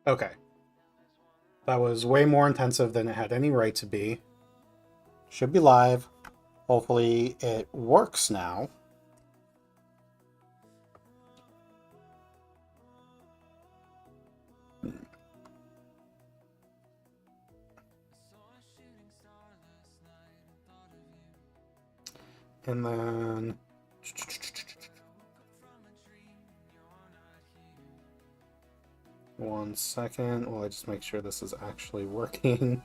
Okay. That was way more intensive than it had any right to be. Should be live. Hopefully it works now. And then... One second. Will I just make sure this is actually working?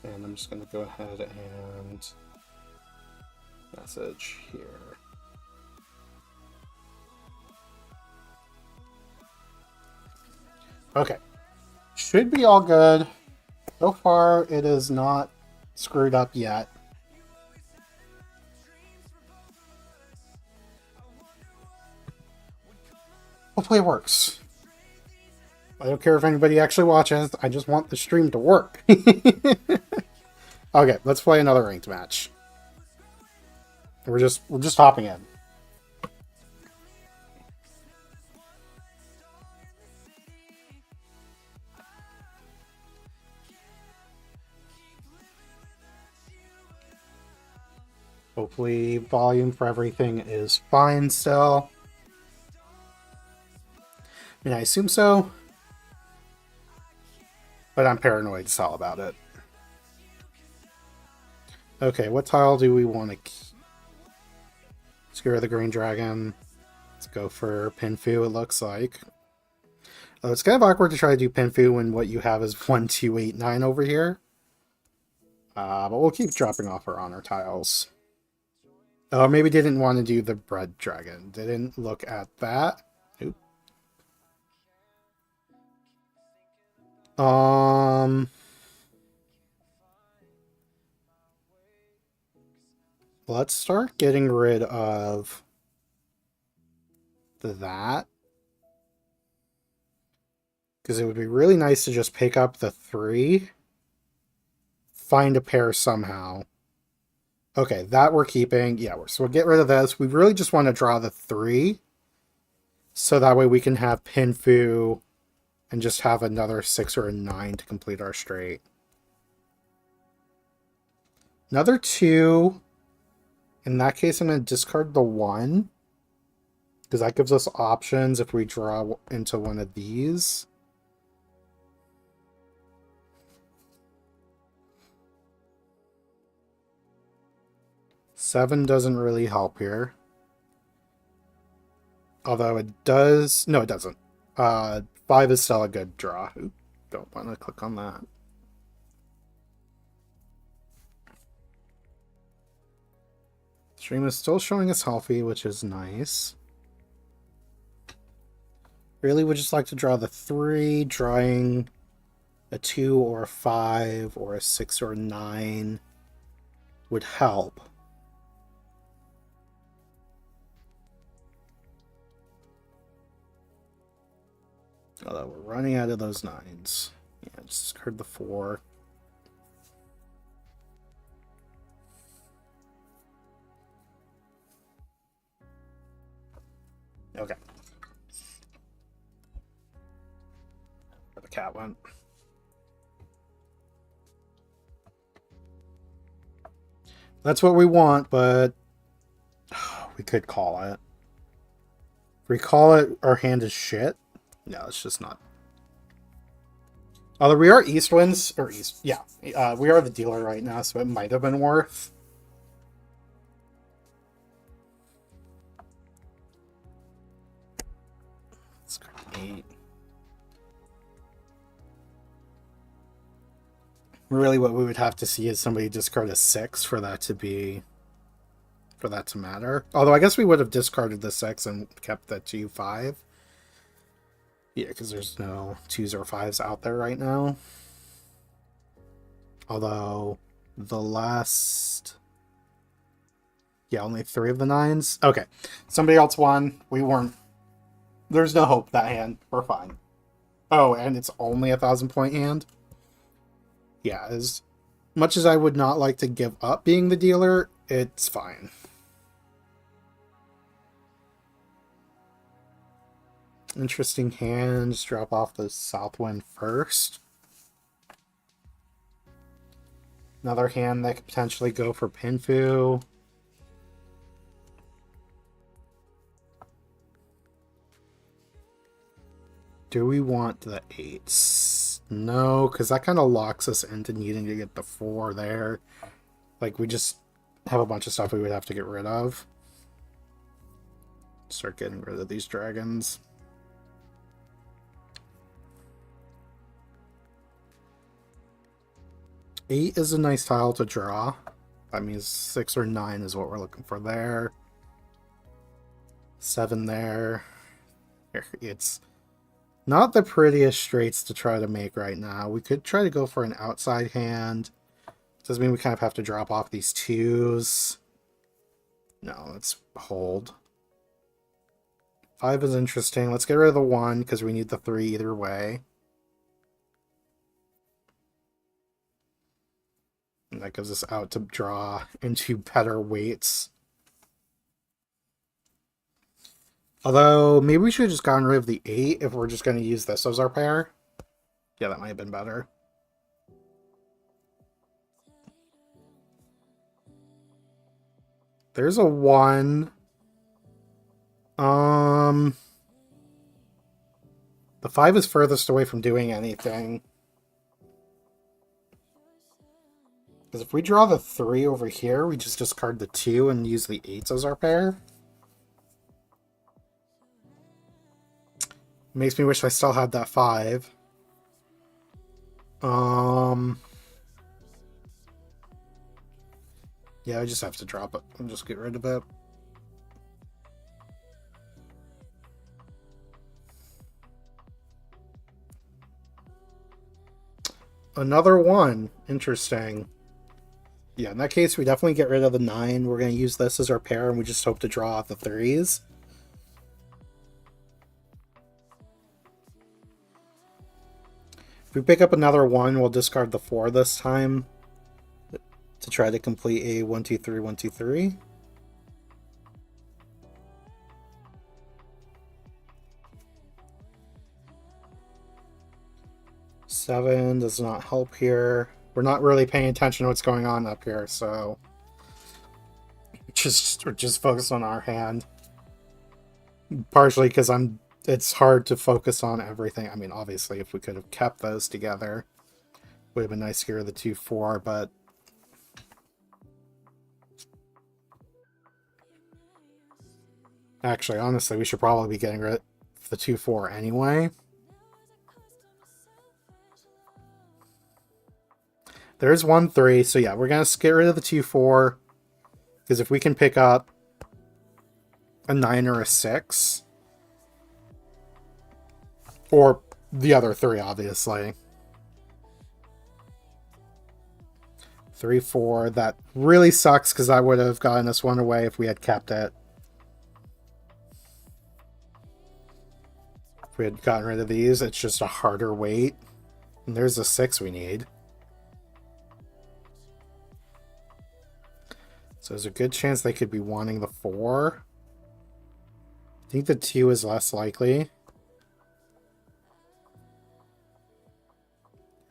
And I'm just going to go ahead and message here. Okay. Should be all good. So far, it is not screwed up yet. Hopefully it works. I don't care if anybody actually watches. I just want the stream to work. Okay, let's play another ranked match. We're just hopping in. Hopefully volume for everything is fine still. I mean, I assume so. But I'm paranoid as hell about it. Okay, what tile do we want to keep? Let's get rid of the Green Dragon. Let's go for Pinfu, it looks like. Oh, it's kind of awkward to try to do Pinfu when what you have is 1, 2, 8, 9 over here. But we'll keep dropping off our honor tiles. Oh, maybe didn't want to do the Bread Dragon. Didn't look at that. Oop. Let's start getting rid of that. Because it would be really nice to just pick up the 3. Find a pair somehow. Okay, that we're keeping. Yeah, so we'll get rid of this. We really just want to draw the 3. So that way we can have Pinfu and just have another 6 or a 9 to complete our straight. Another 2. In that case, I'm going to discard the 1. Because that gives us options if we draw into one of these. Seven doesn't really help here. Although it does... No, it doesn't. 5 is still a good draw. Ooh, don't want to click on that. Stream is still showing us healthy, which is nice. Really would just like to draw the 3, drawing a 2 or a 5 or a 6 or a 9 would help. Although we're running out of those 9s. Yeah, just discard the 4. Okay. Where the cat went. That's what we want, but we could call it. If we call it, our hand is shit. No, it's just not. Although we are East Winds, or East, yeah. We are the dealer right now, so it might have been worth. Let's go 8. Really what we would have to see is somebody discard a 6 for that to matter. Although I guess we would have discarded the 6 and kept the 2, 5. Yeah, because there's no 2s or 5s out there right now. Although the last... Yeah, only 3 of the 9s. Okay. Somebody else won. We weren't... There's no hope that hand. We're fine. Oh, and it's only a 1,000-point hand? Yeah, as much as I would not like to give up being the dealer, it's fine. Interesting hands. Drop off the Southwind first. Another hand that could potentially go for Pinfu. Do we want the 8s? No, because that kind of locks us into needing to get the 4 there. Like, we just have a bunch of stuff we would have to get rid of. Start getting rid of these dragons. Eight is a nice tile to draw. That means 6 or 9 is what we're looking for there. 7 there. It's not the prettiest straights to try to make right now. We could try to go for an outside hand. Does mean we kind of have to drop off these 2s. No, let's hold. 5 is interesting. Let's get rid of the 1 because we need the 3 either way. And that gives us out to draw into better weights. Although, maybe we should have just gotten rid of the 8 if we're just going to use this as our pair. Yeah, that might have been better. There's a 1. The 5 is furthest away from doing anything. Because if we draw the 3 over here, we just discard the 2 and use the 8s as our pair. Makes me wish I still had that 5. Yeah, I just have to drop it and just get rid of it. Another 1. Interesting. Yeah, in that case, we definitely get rid of the 9. We're going to use this as our pair, and we just hope to draw off the 3s. If we pick up another 1, we'll discard the 4 this time to try to complete a 1, 2, 3, 1, 2, 3. Seven does not help here. We're not really paying attention to what's going on up here, so we're just focused on our hand. Partially because it's hard to focus on everything. I mean, obviously, if we could have kept those together, would have been nice to get rid of the 2-4, but actually, honestly, we should probably be getting rid of the 2-4 anyway. There's 1-3, so yeah, we're going to get rid of the 2-4, because if we can pick up a 9 or a 6, or the other 3, obviously. 3-4, that really sucks, because that would have gotten us 1 away if we had kept it. If we had gotten rid of these, it's just a harder weight. And there's a 6 we need. So there's a good chance they could be wanting the 4. I think the 2 is less likely.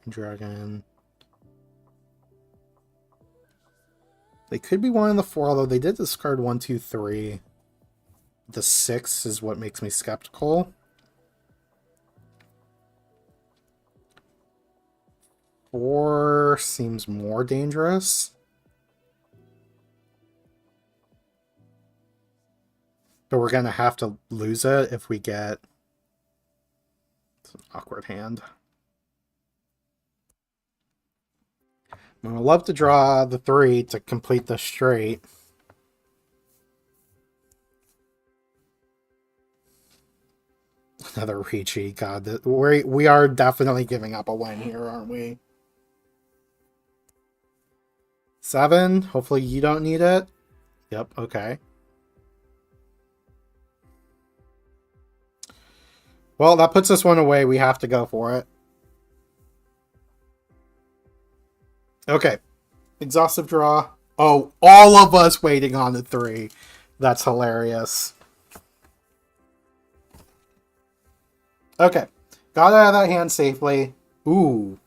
Dragon. They could be wanting the 4, although they did discard 1, 2, 3. The 6 is what makes me skeptical. 4 seems more dangerous. But we're going to have to lose it if we get... It's an awkward hand. I would love to draw the 3 to complete the straight. Another Ricci. God, we are definitely giving up a win here, aren't we? 7. Hopefully you don't need it. Yep, okay. Well, that puts this one away. We have to go for it. Okay. Exhaustive draw. Oh, all of us waiting on the 3. That's hilarious. Okay. Got out of that hand safely. Ooh.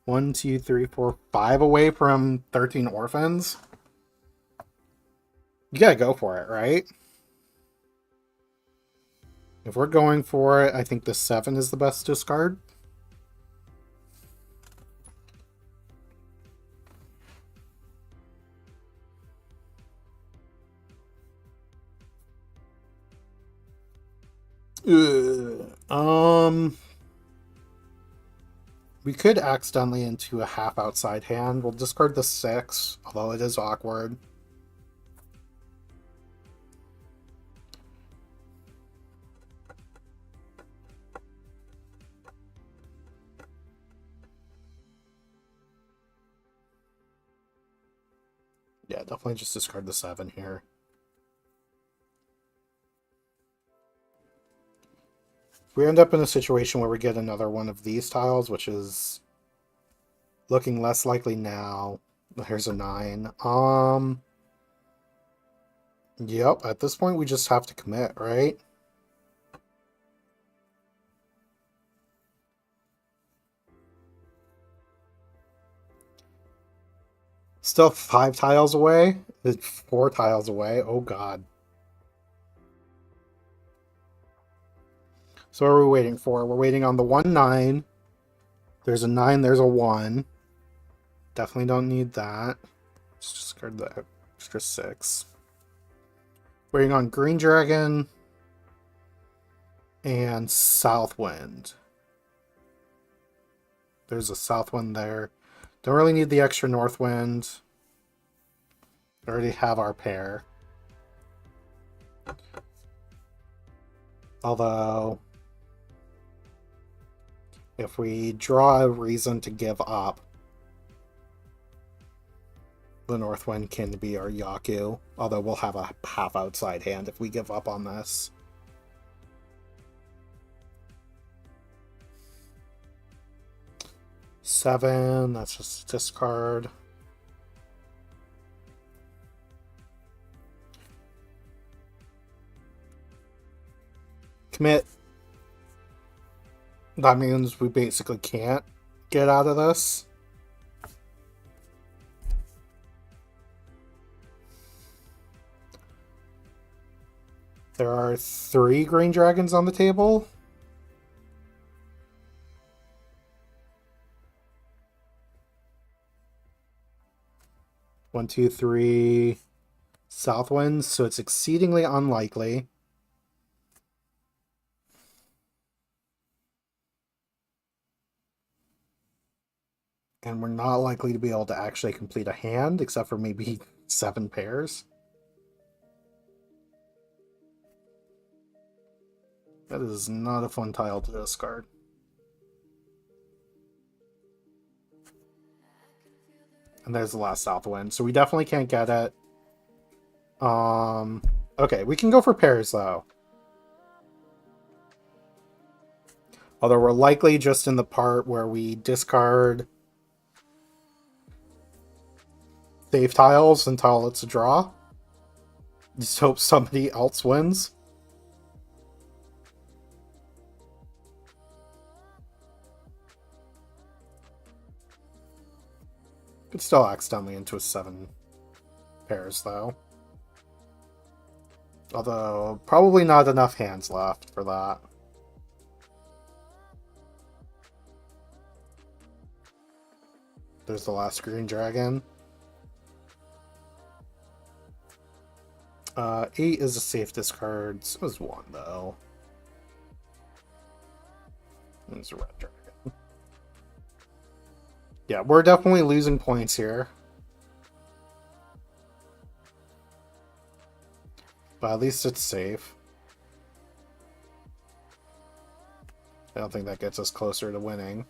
1, 2, 3, 4, 5 away from 13 orphans. You gotta go for it, right? If we're going for it, I think the 7 is the best discard. We could accidentally into a half outside hand. We'll discard the 6, although it is awkward. Yeah, definitely just discard the 7 here. If we end up in a situation where we get another one of these tiles, which is looking less likely now. Here's a 9. Yep, at this point we just have to commit, right? Still 5 tiles away? It's 4 tiles away. Oh god. So what are we waiting for? We're waiting on the 1, 9. There's a 9, there's a 1. Definitely don't need that. Let's discard the extra 6. Waiting on Green Dragon and Southwind. There's a Southwind there. Don't really need the extra Northwind. Already have our pair. Although, if we draw a reason to give up, the Northwind can be our Yaku. Although we'll have a half outside hand if we give up on this. Seven, that's just discard. Commit. That means we basically can't get out of this. There are 3 green dragons on the table. One, two, three south winds, so it's exceedingly unlikely. And we're not likely to be able to actually complete a hand, except for maybe 7 pairs. That is not a fun tile to discard. And there's the last south wind, so we definitely can't get it. Okay, we can go for pairs, though. Although we're likely just in the part where we discard save tiles until it's a draw. Just hope somebody else wins. Could still accidentally into a 7 pairs, though. Although, probably not enough hands left for that. There's the last green dragon. 8 is a safe discard. So is 1, though. There's a red dragon. Yeah, we're definitely losing points here. But at least it's safe. I don't think that gets us closer to winning.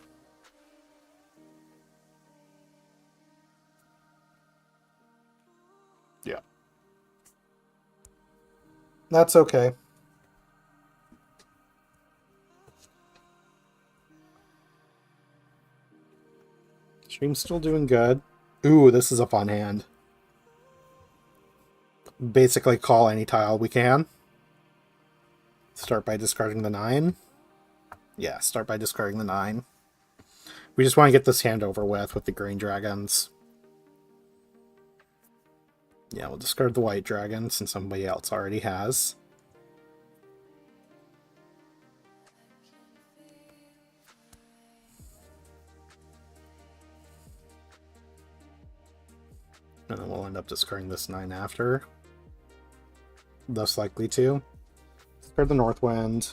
Yeah. That's okay. Stream's still doing good. Ooh, this is a fun hand. Basically call any tile we can. Start by discarding the 9. Yeah, start by discarding the 9. We just want to get this hand over with the green dragons. Yeah, we'll discard the white dragon since somebody else already has. And then we'll end up discarding this 9 after. Thus likely to. Discard the North Wind.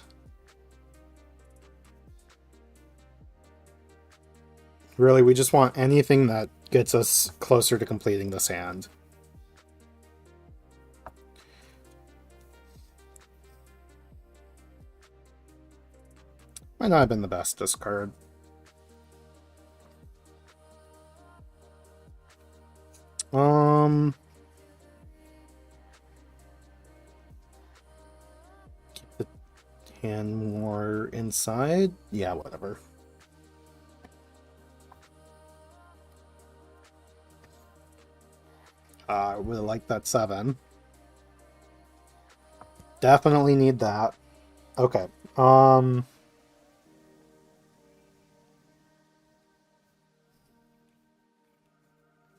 Really, we just want anything that gets us closer to completing this hand. Might not have been the best discard. Keep the hand more inside. Yeah, whatever. I really like that 7. Definitely need that. Okay.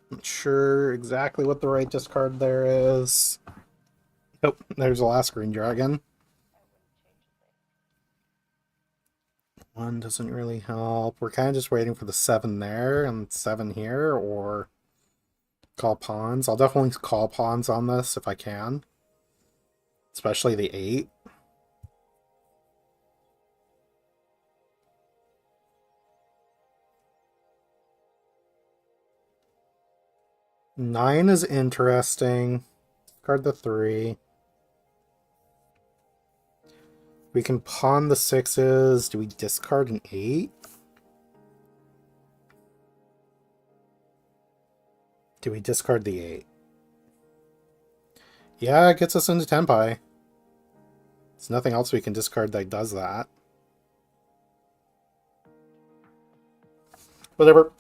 Not sure exactly what the right discard there is. Oh, there's the last green dragon. 1 doesn't really help. We're kind of just waiting for the 7 there and 7 here, or call pawns. I'll definitely call pawns on this if I can. Especially the 8. Nine is interesting. Discard the 3. We can pawn the 6s. Do we discard an 8? Do we discard the 8? Yeah, it gets us into Tenpai. There's nothing else we can discard that does that. Whatever.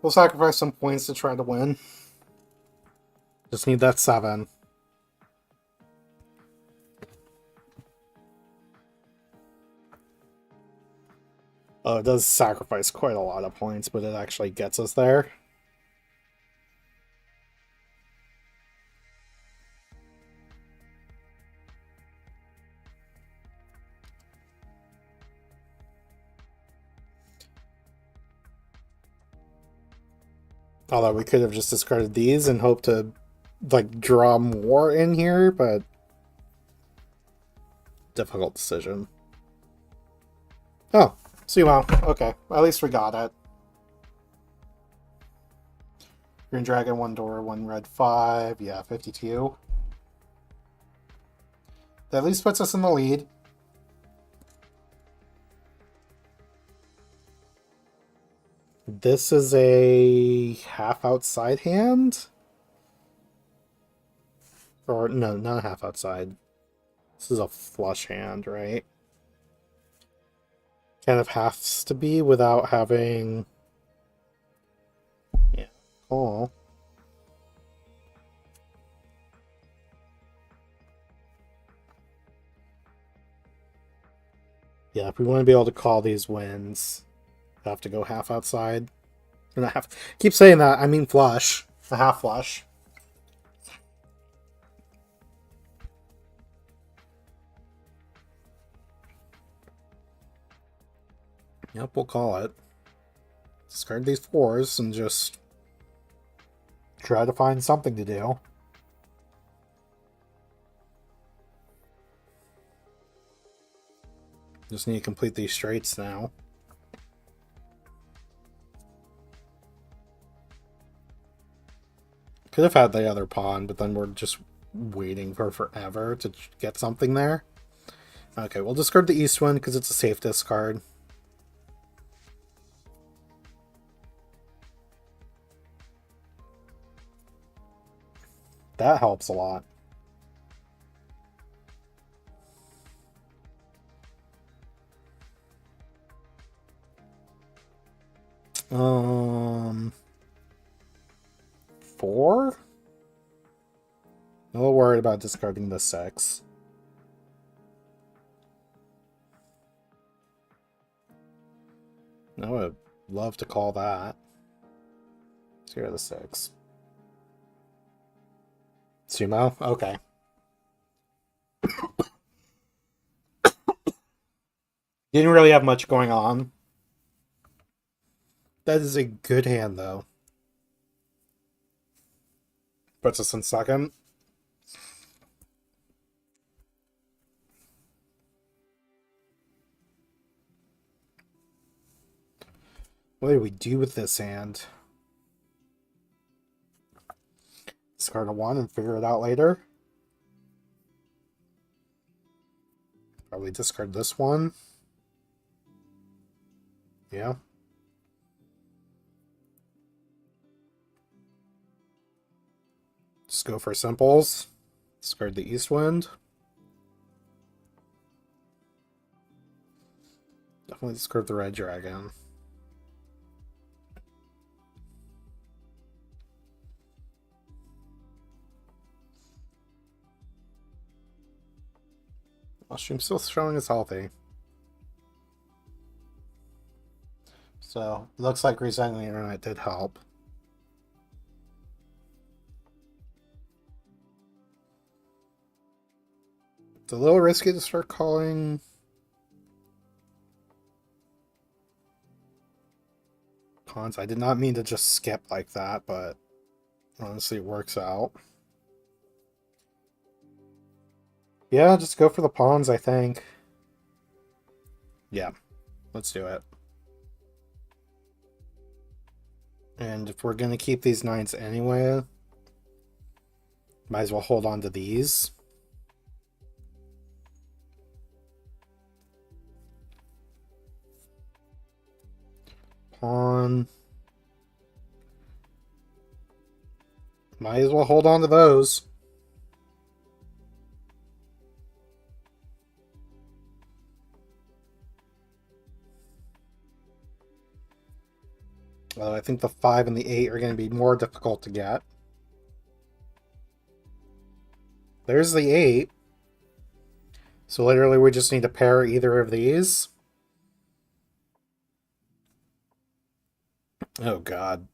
We'll sacrifice some points to try to win. Just need that 7. Oh, it does sacrifice quite a lot of points, but it actually gets us there. Although we could have just discarded these and hoped to, like, draw more in here, but difficult decision. Oh, Sumo. Okay, at least we got it. Green Dragon, 1 door, 1 red 5. Yeah, 52. That at least puts us in the lead. This is a half outside hand? Or, no, not a half outside. This is a flush hand, right? Kind of has to be without having... Yeah, call. Yeah, if we want to be able to call these wins, we have to go half outside. Or not half. Keep saying that. I mean flush. A half flush. Yep, we'll call it. Discard these 4s and just try to find something to do. Just need to complete these straights now. Could have had the other pawn, but then we're just waiting for forever to get something there. Okay, we'll discard the east one because it's a safe discard. That helps a lot. Um, 4? I'm a little worried about discarding the 6. I would love to call that. Zero the 6. Sumo? Okay. Didn't really have much going on. That is a good hand, though. Puts us in second. What do we do with this hand? Discard a 1 and figure it out later. Probably discard this one. Yeah. Just go for simples. Discard the East Wind. Definitely discard the Red Dragon. Mushroom still showing as healthy. So, looks like resetting the internet did help. It's a little risky to start calling pawns. I did not mean to just skip like that, but honestly it works out. Yeah, just go for the pawns, I think. Yeah, let's do it. And if we're going to keep these 9s anyway, might as well hold on to these. Pawn. Might as well hold on to those. Although I think the 5 and the 8 are going to be more difficult to get. There's the 8. So literally we just need to pair either of these. Oh god.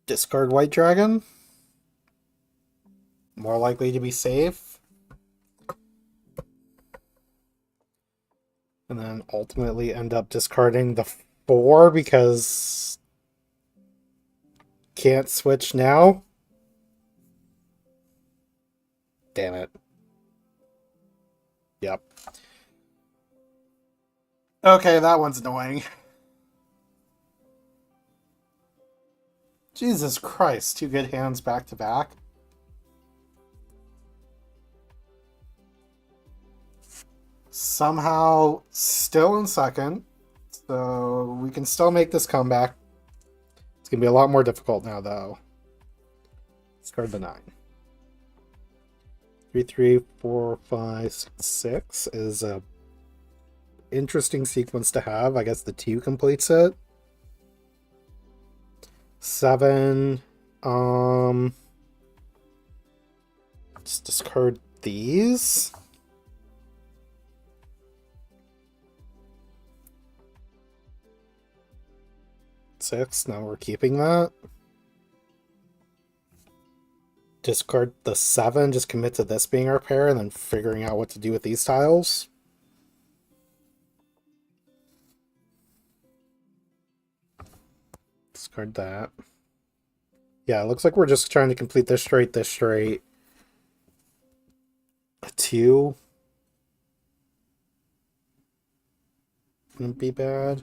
Discard White Dragon. More likely to be safe. And then ultimately end up discarding the 4 because can't switch now. Damn it. Yep. Okay, that one's annoying. Jesus Christ, 2 good hands back to back. Somehow still in second. So we can still make this comeback. It's going to be a lot more difficult now, though. Discard the 9. 3, 3, 4, 5, 6, 6 is a interesting sequence to have. I guess the 2 completes it. 7. Just discard these. 6. Now we're keeping that. Discard the 7. Just commit to this being our pair and then figuring out what to do with these tiles. Discard that. Yeah, it looks like we're just trying to complete this straight, this straight. A 2 wouldn't be bad.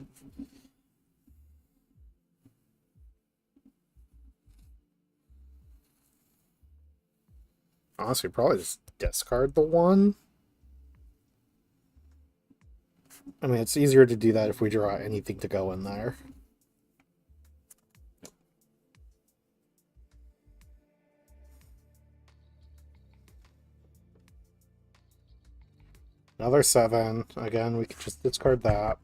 Honestly, probably just discard the 1. I mean, it's easier to do that if we draw anything to go in there. Another 7. Again, we could just discard that.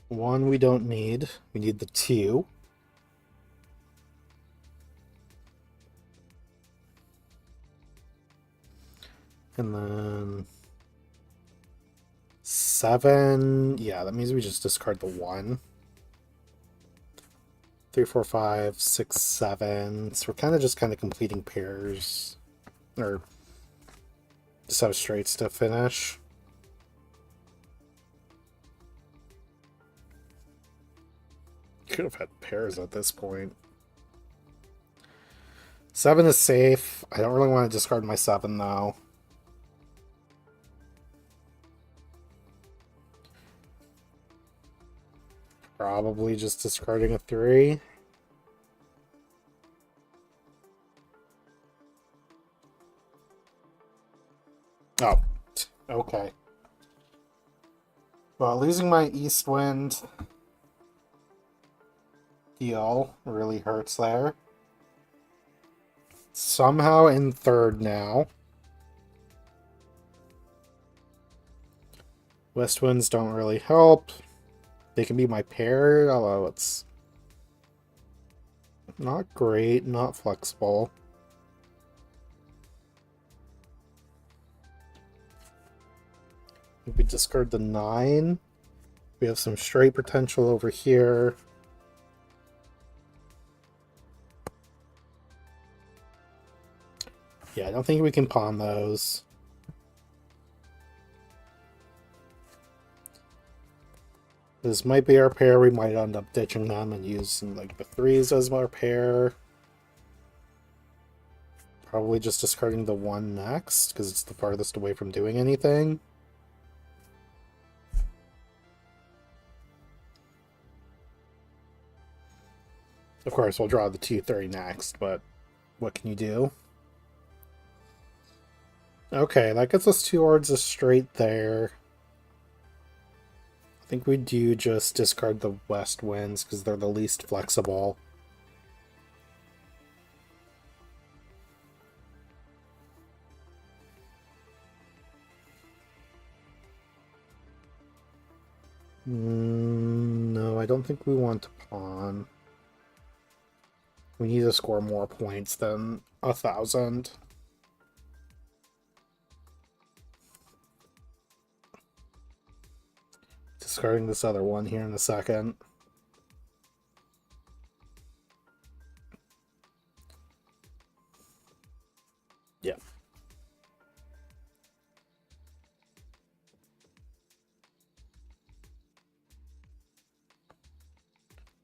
One we don't need. We need the 2. And then 7. Yeah, that means we just discard the 1. 3, 4, 5, 6, 7. So we're kind of completing pairs. Or just have straights to finish. Could have had pairs at this point. 7 is safe. I don't really want to discard my 7 though. Probably just discarding a 3. Oh, okay. Well, losing my East Wind deal really hurts there. Somehow in 3rd now. West Winds don't really help. They can be my pair, although it's not great, not flexible. We discard the 9. We have some straight potential over here. Yeah, I don't think we can pawn those. This might be our pair. We might end up ditching them and using like the 3s as our pair. Probably just discarding the 1 next, because it's the farthest away from doing anything. Of course, we'll draw the 2-3 next, but what can you do? Okay, that gets us towards a straight there. I think we do just discard the West Winds because they're the least flexible. No, I don't think we want to pawn. We need to score more points than 1,000. Discarding this other one here in a second. Yeah.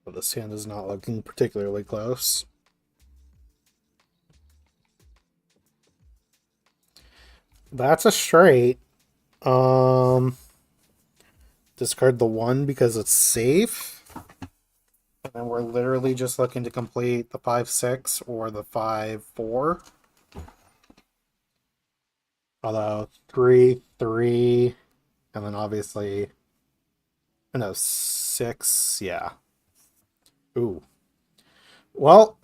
But this hand is not looking particularly close. That's a straight. Discard the 1 because it's safe. And then we're literally just looking to complete the 5-6 or the 5-4. Although 3-3, and then obviously, no, 6, yeah. Ooh. Well,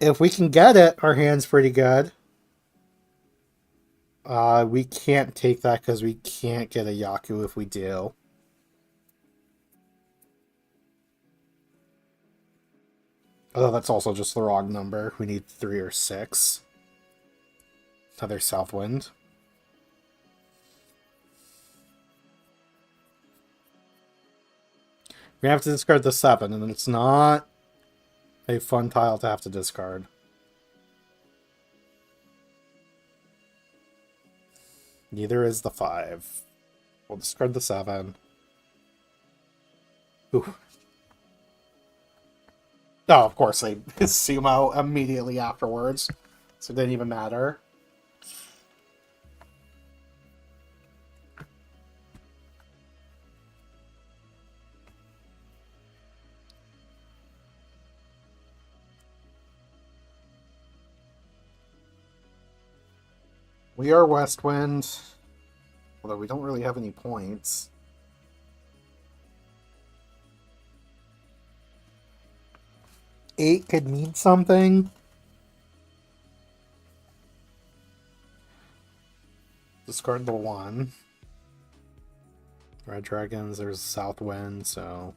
if we can get it, our hand's pretty good. We can't take that because we can't get a Yaku if we do. Although that's also just the wrong number. We need 3 or 6. Another Southwind. We have to discard the 7, and it's not a fun tile to have to discard. Neither is the 5. We'll discard the 7. Ooh. Oh, of course, they sumo immediately afterwards, so it didn't even matter. We are West Wind, although we don't really have any points. Eight could mean something. Discard the 1. Red Dragons, there's South Wind, so...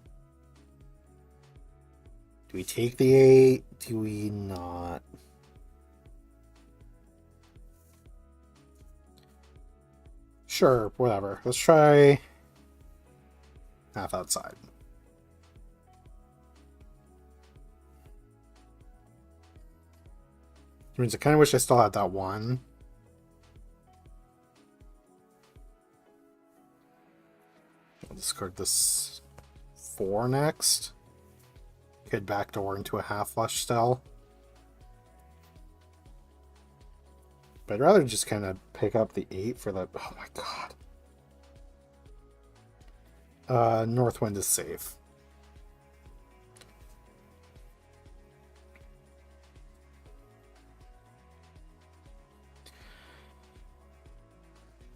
Do we take the 8? Do we not? Sure, whatever. Let's try... half outside. Which means I kind of wish I still had that 1. I'll discard this 4 next. Could backdoor into a half flush still. But I'd rather just kind of pick up the 8 for the... Oh my god. Northwind is safe.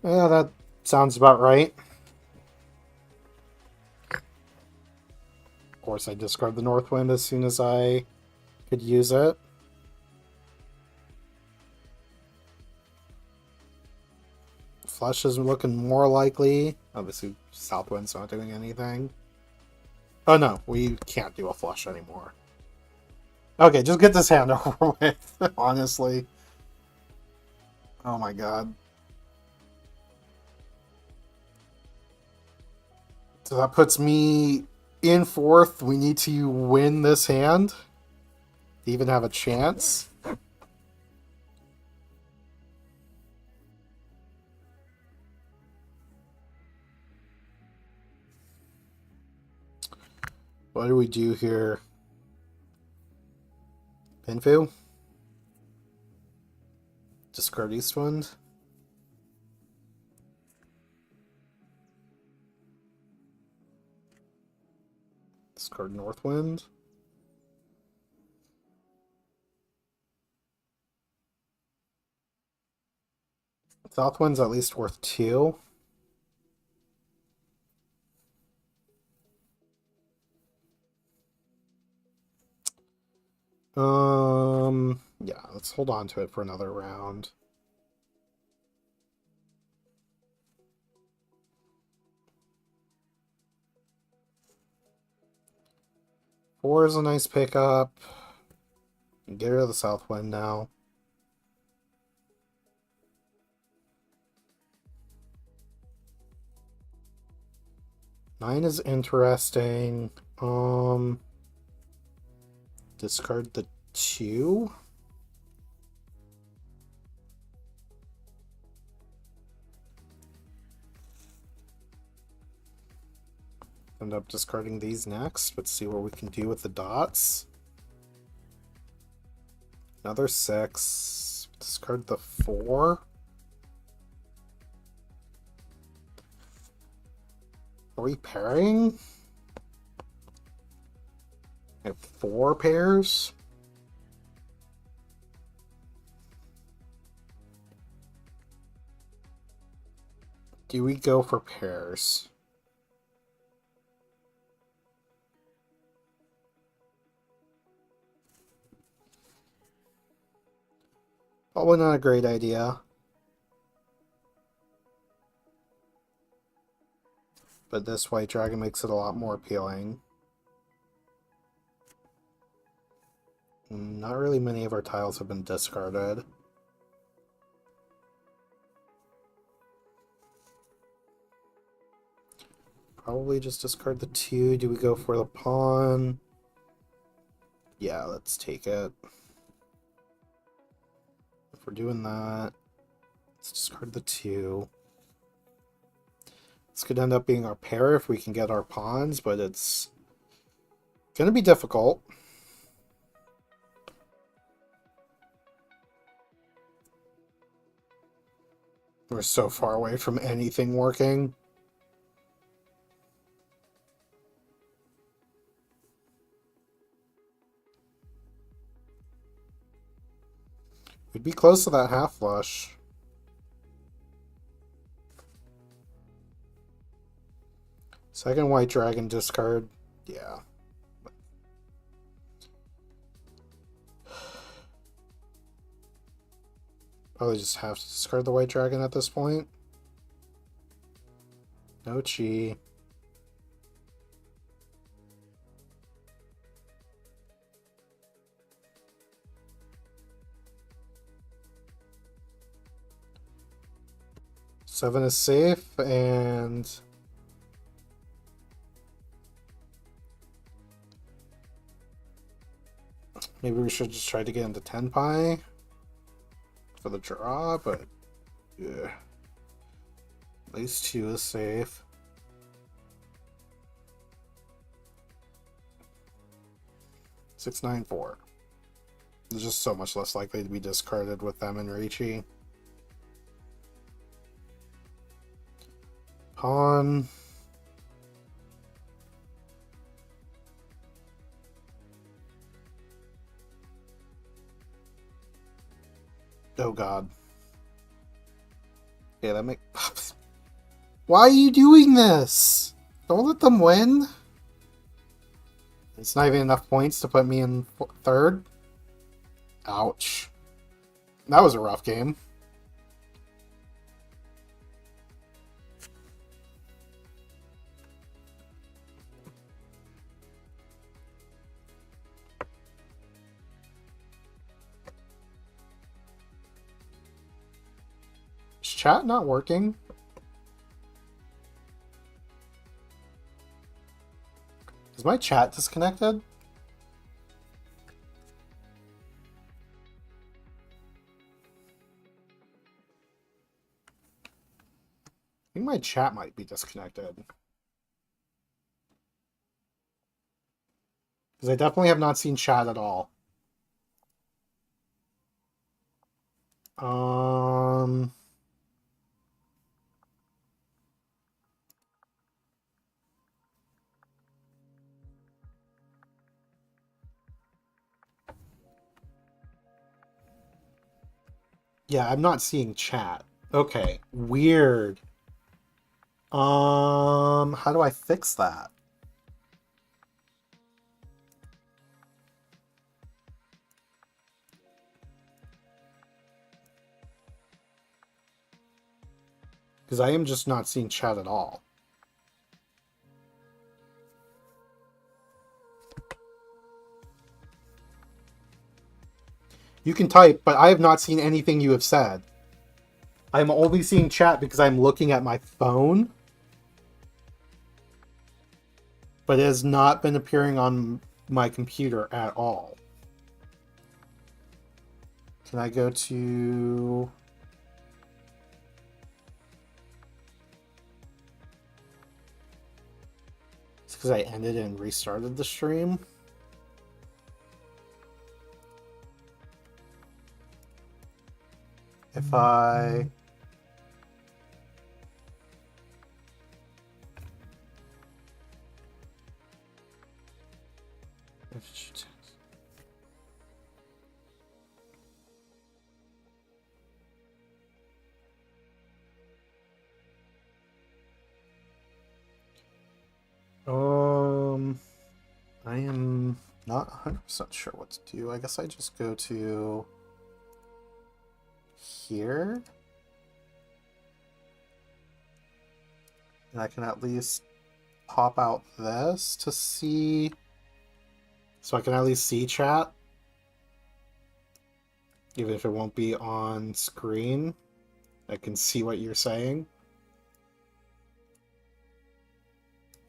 Yeah, that sounds about right. Of course, I discard the Northwind as soon as I could use it. Flush is looking more likely. Obviously, Southwind's not doing anything. Oh no, we can't do a flush anymore. Okay, just get this hand over with, honestly. Oh my god. So that puts me in 4th. We need to win this hand to even have a chance. What do we do here? Pinfu? Discard Eastwind? Discard Northwind? Southwind's at least worth 2. Yeah, let's hold on to it for another round. Four is a nice pickup. Get rid of the Southwind now. Nine is interesting. Discard the 2. End up discarding these next. Let's see what we can do with the dots. Another 6. Discard the 4. Are we pairing? I have 4 pairs. Do we go for pairs? Probably not a great idea. But this white dragon makes it a lot more appealing. Not really many of our tiles have been discarded. Probably just discard the 2. Do we go for the pawn? Yeah, let's take it. If we're doing that, let's discard the 2. This could end up being our pair if we can get our pawns, but it's going to be difficult. We're so far away from anything working. We'd be close to that half flush. Second white dragon discard. Yeah. Probably just have to discard the white dragon at this point. No chi. Seven is safe, and maybe we should just try to get into Tenpai for the draw, but yeah. At least 2 is safe. Six, nine, 4. It's just so much less likely to be discarded with them and Riichi. Pawn. Oh god. Yeah, that make. Why are you doing this? Don't let them win. It's not even enough points to put me in third. Ouch. That was a rough game. Is chat not working? Is my chat disconnected? I think my chat might be disconnected. Because I definitely have not seen chat at all. Yeah, I'm not seeing chat. Okay, weird. How do I fix that? Because I am just not seeing chat at all. You can type, but I have not seen anything you have said. I'm only seeing chat because I'm looking at my phone. But it has not been appearing on my computer at all. Can I go to... It's because I ended and restarted the stream. If I... I am not 100% sure what to do. I guess I just go to here. And I can at least pop out this to see. So I can at least see chat. Even if it won't be on screen. I can see what you're saying.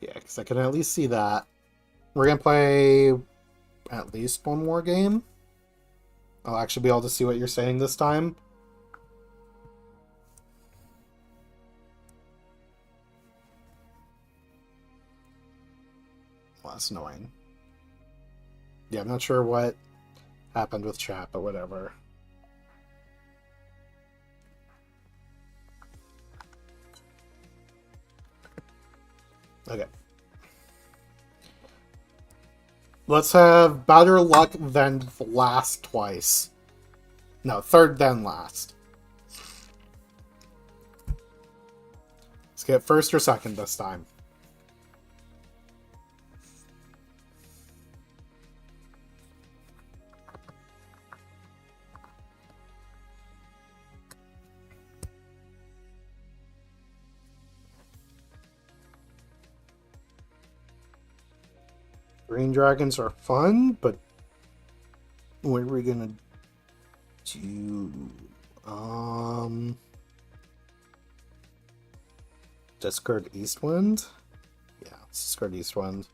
Yeah, because I can at least see that. We're going to play at least one more game. I'll actually be able to see what you're saying this time. Well, that's annoying. Yeah, I'm not sure what happened with chat, but whatever. Okay. Let's have better luck than last twice. No, third then last. Let's get first or second this time. Green dragons are fun, but what are we gonna do? Discard Eastwind? Yeah, let's discard Eastwind.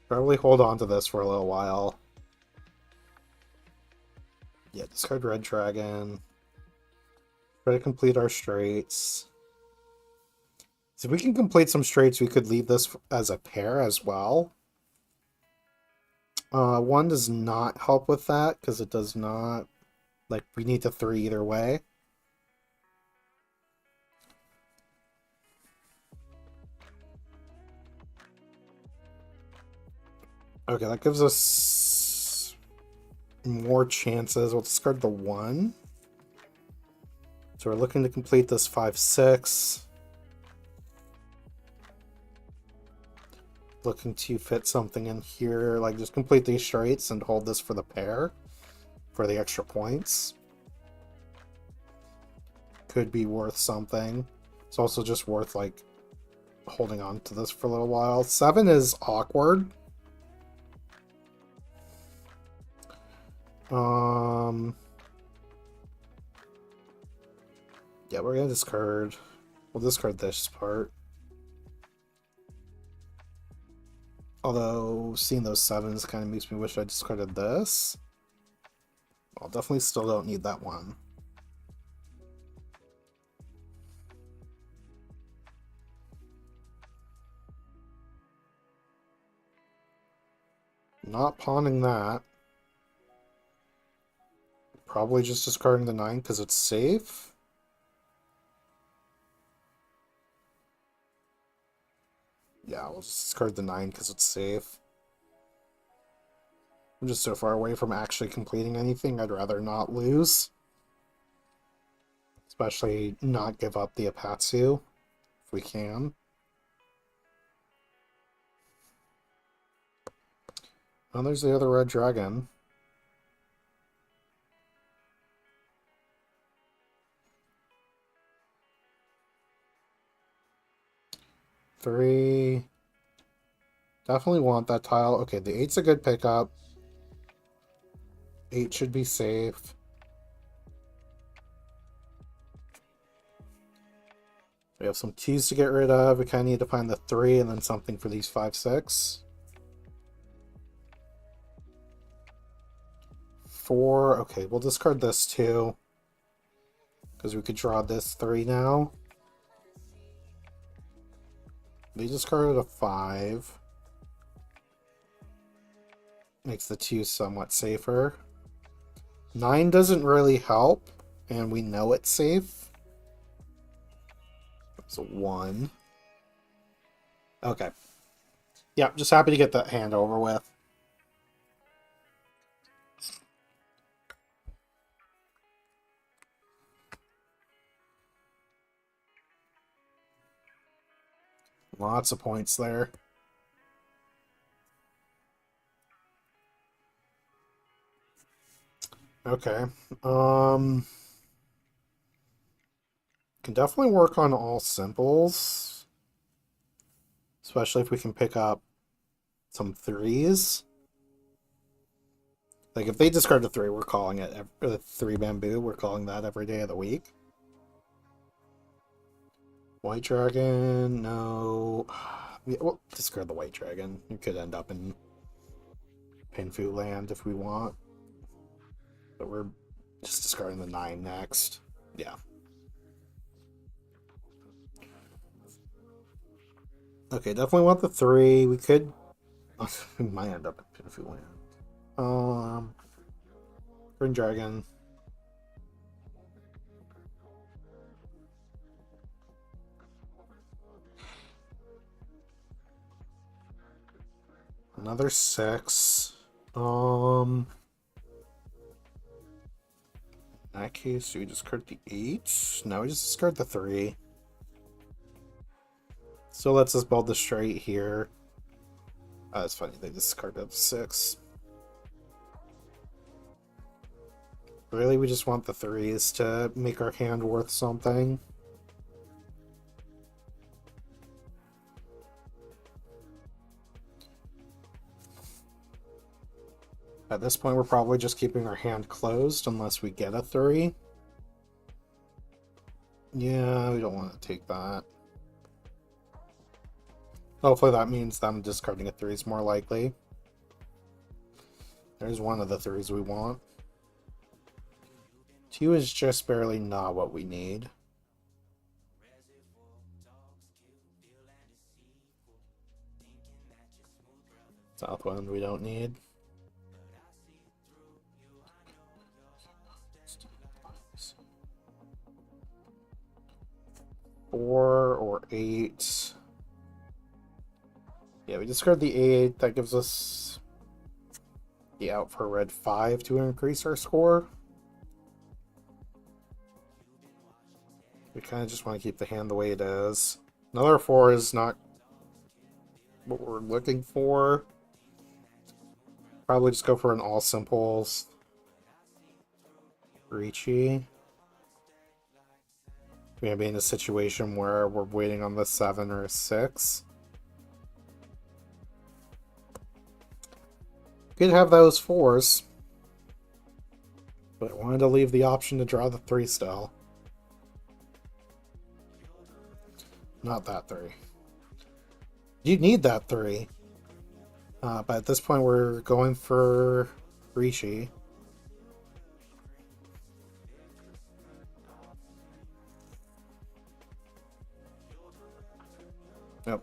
Probably hold on to this for a little while. Yeah, discard Red Dragon. Try to complete our straights. So if we can complete some straights, we could leave this as a pair as well. One does not help with that, because it does not... Like, we need to 3 either way. Okay, that gives us more chances. We'll discard the 1. So we're looking to complete this 5-6. Looking to fit something in here, like just complete these straights and hold this for the pair for the extra points. Could be worth something. It's also just worth like holding on to this for a little while. 7 is awkward. Yeah, we're gonna discard. We'll discard this part. Although seeing those 7s kind of makes me wish I discarded this. Well, definitely still don't need that one. Not pawning that. Probably just discarding the 9 because it's safe. Yeah, we'll just discard the 9 because it's safe. I'm just so far away from actually completing anything, I'd rather not lose. Especially not give up the Apatsu, if we can. Oh, there's the other red dragon. Three. Definitely want that tile. Okay, the 8's a good pickup. 8 should be safe. We have some 2s to get rid of. We kind of need to find the 3 and then something for these 5, 6. 4. Okay, we'll discard this too. Because we could draw this 3 now. They discarded a 5. Makes the 2 somewhat safer. 9 doesn't really help, and we know it's safe. It's a 1. Okay. Yeah, just happy to get that hand over with. Lots of points there. Okay. Can definitely work on all simples. Especially if we can pick up some 3s. Like, if they discard a 3, we're calling it 3 bamboo. We're calling that every day of the week. White dragon, no. Yeah, well, discard the white dragon. You could end up in Pinfu land if we want. But we're just discarding the 9 next. Yeah. Okay, definitely want the 3. We could... we might end up in Pinfu land. Green dragon. Another 6. In that case, do we discard the 8? No, we just discard the 3. Still lets us build the straight here. It's funny, they discarded the 6. Really, we just want the 3s to make our hand worth something. At this point, we're probably just keeping our hand closed unless we get a 3. Yeah, we don't want to take that. Hopefully that means them discarding a 3 is more likely. There's one of the 3s we want. 2 is just barely not what we need. Southwind we don't need. Four or 8. Yeah, we discard the 8. That gives us the out for red 5 to increase our score. We kind of just want to keep the hand the way it is. Another 4 is not what we're looking for. Probably just go for an all simples. Ricci. We're going to be in a situation where we're waiting on the 7 or 6. Could have those 4s. But I wanted to leave the option to draw the 3 still. Not that 3. You need that 3. But at this point we're going for Ricci. Yep.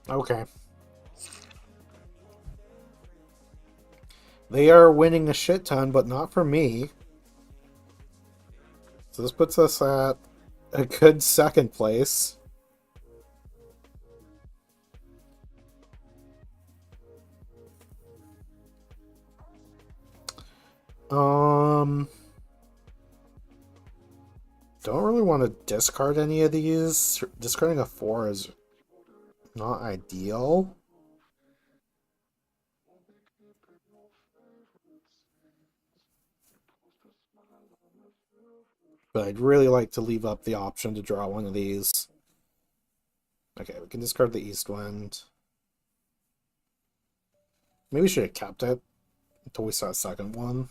Okay. They are winning a shit ton, but not for me. So this puts us at a good 2nd place. Don't really want to discard any of these. Discarding a 4 is not ideal. But I'd really like to leave up the option to draw one of these. Okay, we can discard the East Wind. Maybe we should have kept it until we saw a 2nd one.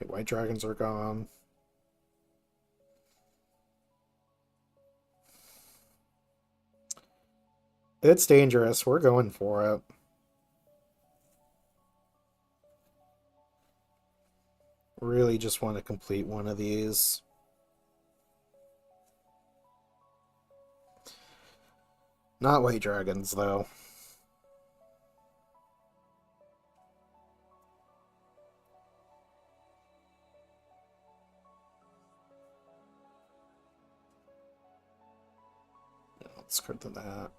Okay, white dragons are gone. It's dangerous. We're going for it. Really just want to complete one of these. Not white dragons, though. Let's card that.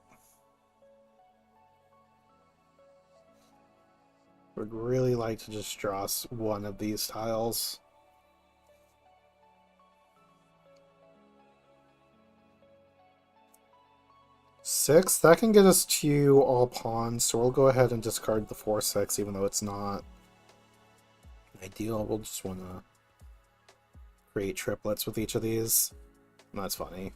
Would really like to just draw one of these tiles. Six, that can get us to all pawns, so we'll go ahead and discard the 4/6, even though it's not ideal. We'll just want to create triplets with each of these. That's funny.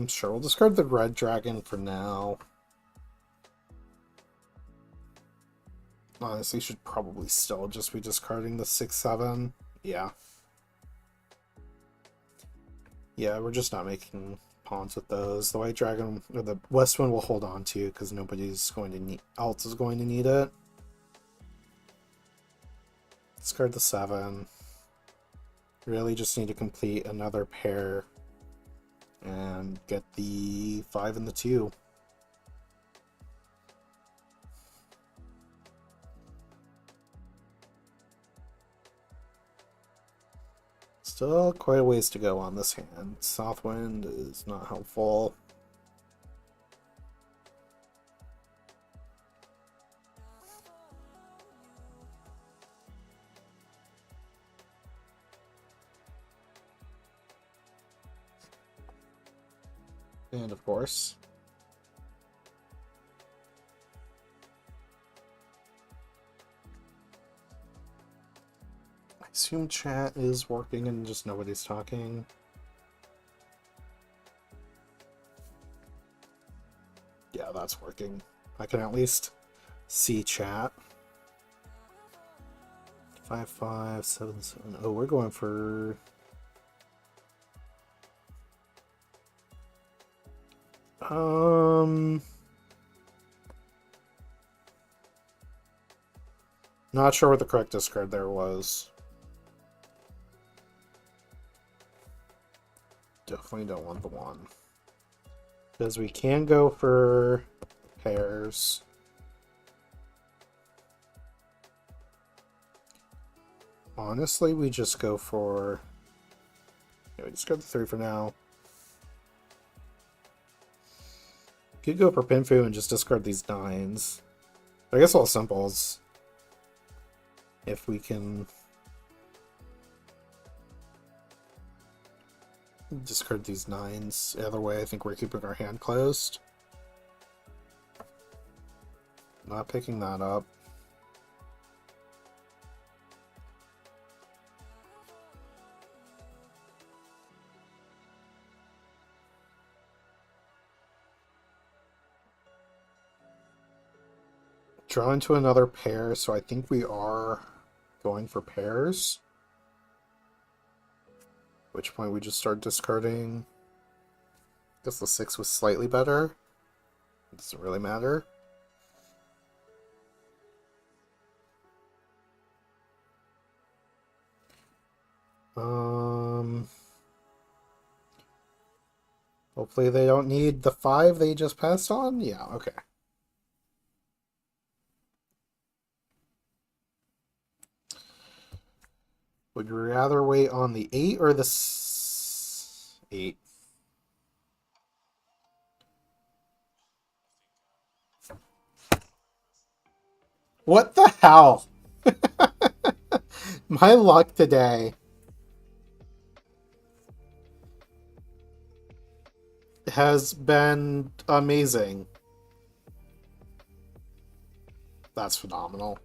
Sure, we'll discard the red dragon for now. Honestly, should probably still just be discarding the 6/7. Yeah. Yeah, we're just not making pawns with those. The white dragon, or the west one, will hold on to because nobody's going to need, else is going to need it. Discard the 7. Really just need to complete another pair and get the 5 and the 2. Still quite a ways to go on this hand. Southwind is not helpful. And of course, I assume chat is working and just nobody's talking. Yeah, that's working. I can at least see chat. 5577. Oh, we're going for... Not sure what the correct discard there was. Definitely don't want the 1. Because we can go for pairs. Honestly, we just go for... Yeah, we discard the 3 for now. Could go for Pinfu and just discard these 9s. I guess all simples. If we can... discard these 9s. Either way, I think we're keeping our hand closed. Not picking that up. Draw into another pair, so I think we are going for pairs. At which point we just start discarding. I guess the 6 was slightly better. It doesn't really matter. Hopefully they don't need the 5 they just passed on. Yeah, okay. Would you rather wait on the 8 or the 8? What the hell? My luck today has been amazing. That's phenomenal.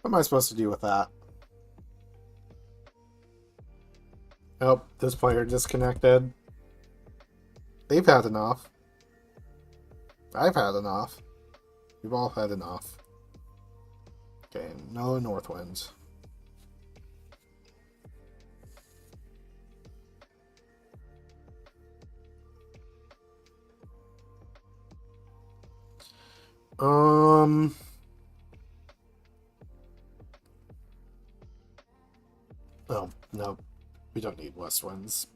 What am I supposed to do with that? Oh, this player disconnected. They've had enough. I've had enough. We've all had enough. Okay, no north winds. Oh, no. We don't need west winds.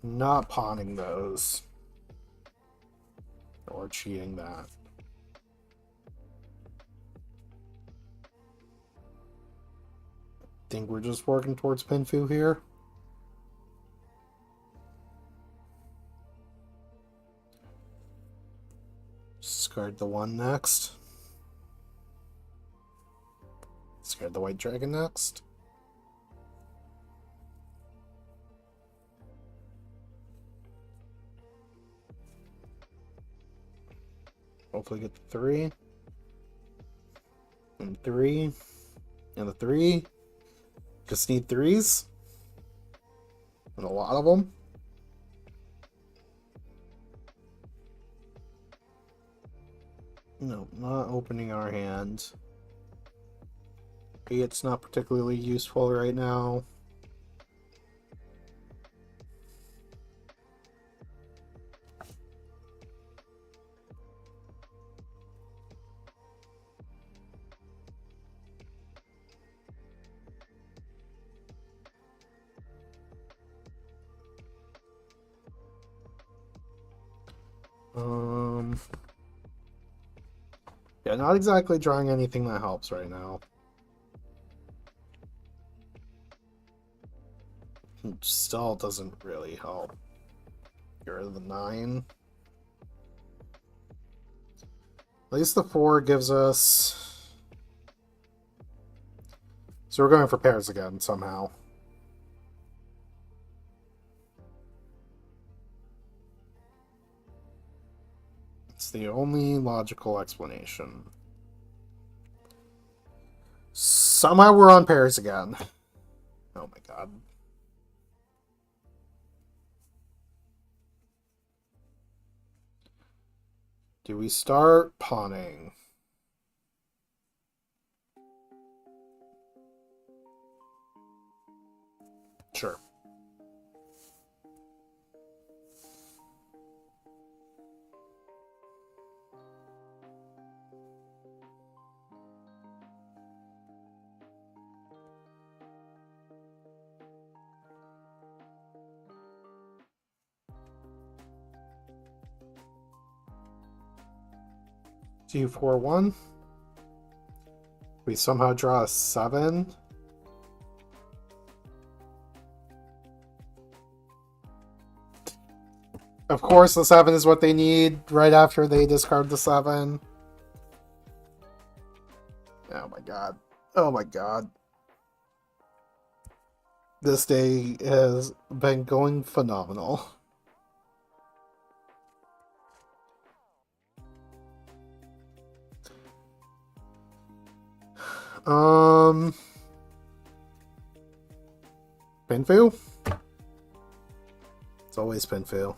Not pawning those. Or cheating that. Think we're just working towards Pinfu here. Discard the 1 next. Discard the white dragon next. Hopefully get the 3. And 3. And the 3. Just need 3s. And a lot of them. No, not opening our hand. It's not particularly useful right now. Yeah, not exactly drawing anything that helps right now. Still doesn't really help. You're the 9. At least the 4 gives us... So we're going for pairs again, somehow. It's the only logical explanation. Somehow we're on pairs again. Oh my god. Do we start pawning? Sure. G4-1. We somehow draw a 7. Of course, the 7 is what they need right after they discard the 7. Oh my god. Oh my god. This day has been going phenomenal. Pinfu? It's always Pinfu.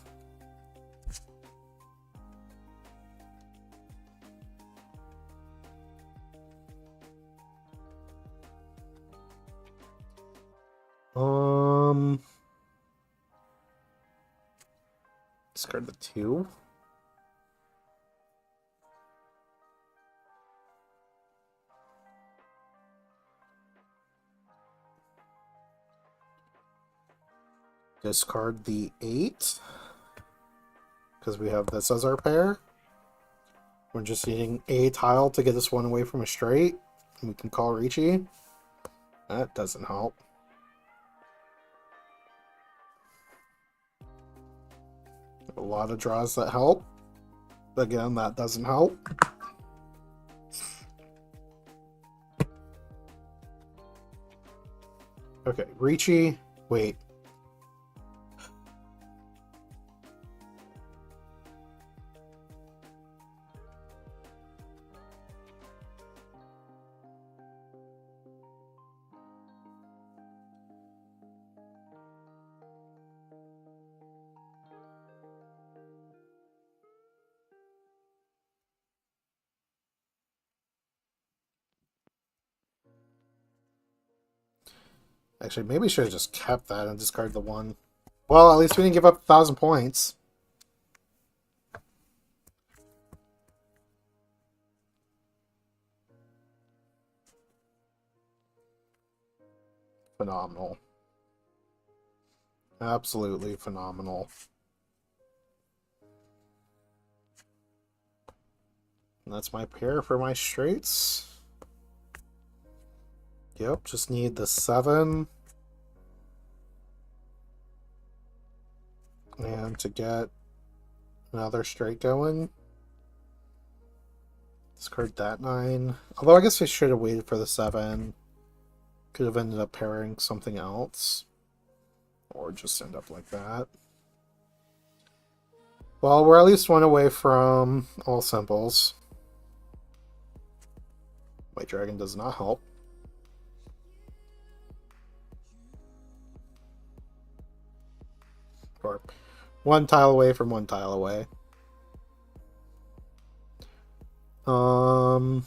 Discard the 2. Discard the 8. Because we have this as our pair. We're just needing a tile to get this one away from a straight. And we can call Ricci. That doesn't help. A lot of draws that help. Again, that doesn't help. Okay, Ricci. Wait. Actually, maybe we should have just kept that and discarded the 1. Well, at least we didn't give up 1,000 points. Phenomenal. Absolutely phenomenal. And that's my pair for my straights. Yep, just need the 7. And to get another straight going. Discard that 9. Although I guess I should have waited for the 7. Could have ended up pairing something else. Or just end up like that. Well, we're at least one away from all symbols. White Dragon does not help. Or one tile away from one tile away. No,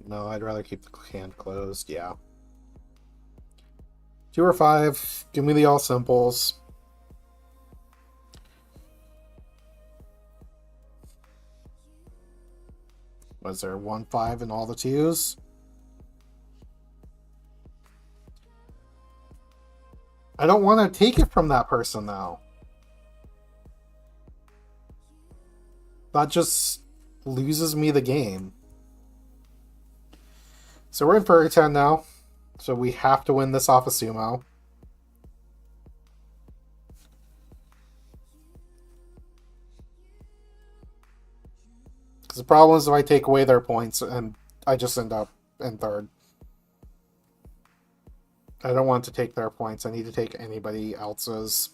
I'd rather keep the hand closed, yeah. 2 or 5, give me the all simples. Was there 1, 5 in all the 2s? I don't want to take it from that person, though. That just loses me the game. So we're in for a 10 now. So we have to win this off of Sumo. Because the problem is if I take away their points and I just end up in 3rd. I don't want to take their points. I need to take anybody else's.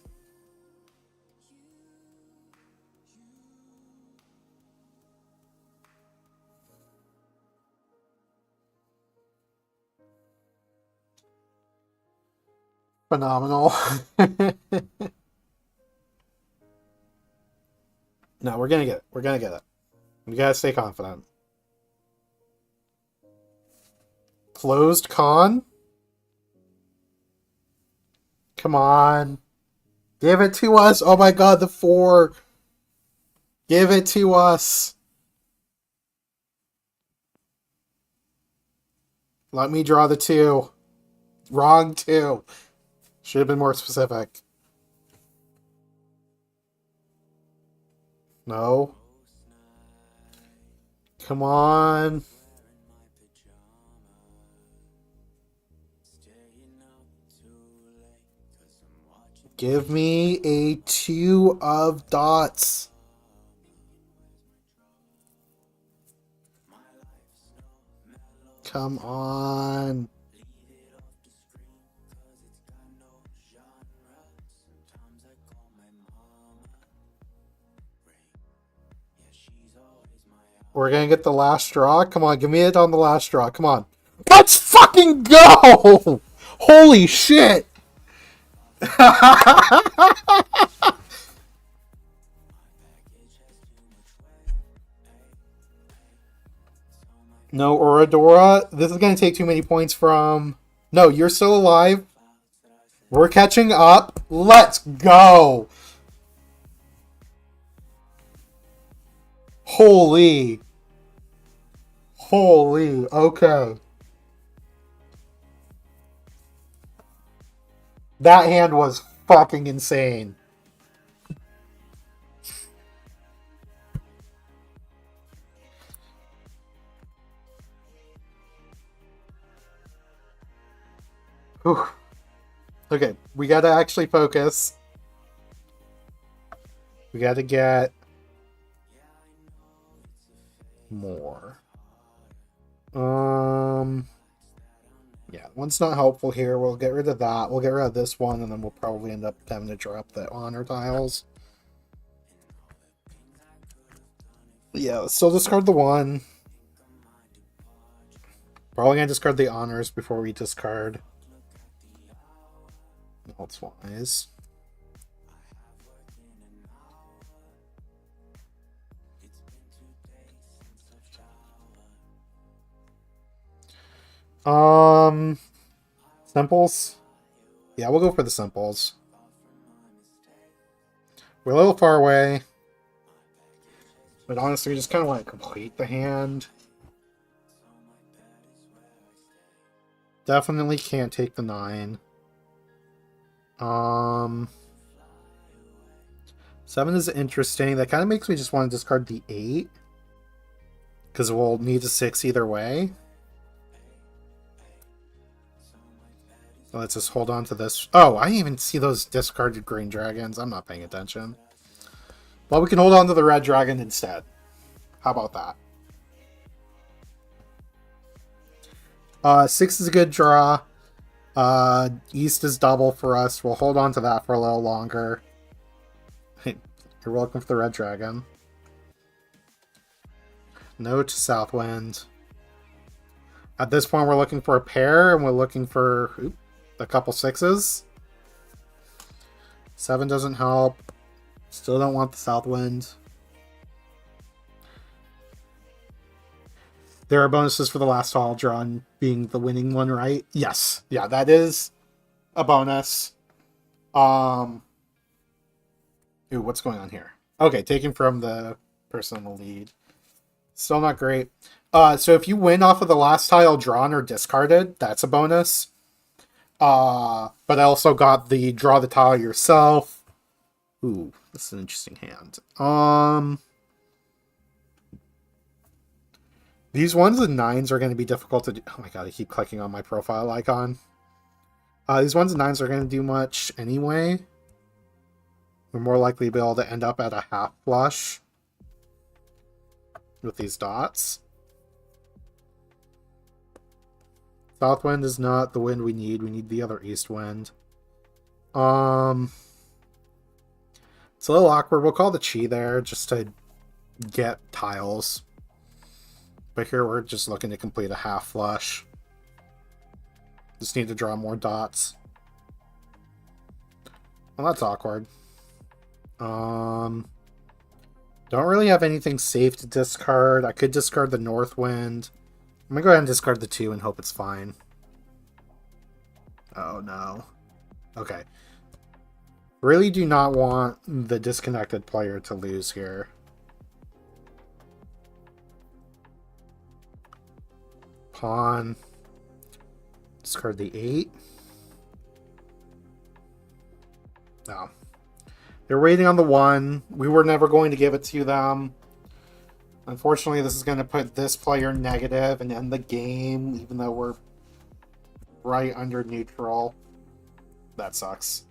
Phenomenal. No, we're gonna get it. We're gonna get it. We gotta stay confident. Closed con? Come on. Give it to us. Oh my god, the 4. Give it to us. Let me draw the 2. Wrong 2. Should have been more specific. No. Come on. Give me a 2 of dots. Come on. We're gonna get the last straw. Come on, give me it on the last straw. Come on. Let's fucking go! Holy shit! No, Oradora. This is gonna take too many points from... No, you're still alive. We're catching up. Let's go! Holy. Holy. Okay. That hand was fucking insane. Whew. Okay, we gotta actually focus. We gotta get more. Yeah, one's not helpful here. We'll get rid of that. We'll get rid of this one, and then we'll probably end up having to drop the honor tiles. Yeah, let's still discard the 1. Probably gonna discard the honors before we discard Elsewise. Simples? Yeah, we'll go for the simples. We're a little far away. But honestly, we just kind of want to complete the hand. Definitely can't take the 9. 7 is interesting. That kind of makes me just want to discard the 8. Because we'll need a 6 either way. So let's just hold on to this. Oh, I didn't even see those discarded green dragons. I'm not paying attention. Well, we can hold on to the red dragon instead. How about that? 6 is a good draw. East is double for us. We'll hold on to that for a little longer. You're welcome for the red dragon. No to Southwind. At this point, we're looking for a pair, and we're looking for a couple 6s. 7 doesn't help. Still don't want the Southwind. There are bonuses for the last tile drawn being the winning one, right? Yes. Yeah, that is a bonus. Ooh, what's going on here? Okay, taken from the person in the lead. Still not great. So if you win off of the last tile drawn or discarded, that's a bonus. But I also got the draw the tile yourself. Ooh, this is an interesting hand. These 1s and 9s are going to be difficult to do. Oh my god, I keep clicking on my profile icon. These 1s and 9s are going to do much anyway. We're more likely to be able to end up at a half flush with these dots. Southwind is not the wind we need. We need the other east wind. It's a little awkward. We'll call the chi there just to get tiles. But here we're just looking to complete a half flush. Just need to draw more dots. Well, that's awkward. Don't really have anything safe to discard. I could discard the North Wind. I'm gonna go ahead and discard the 2 and hope it's fine. Oh no. Okay. Really do not want the disconnected player to lose here. Pawn. Discard the 8. No. They're waiting on the 1. We were never going to give it to them. Unfortunately, this is going to put this player negative and end the game, even though we're right under neutral. That sucks.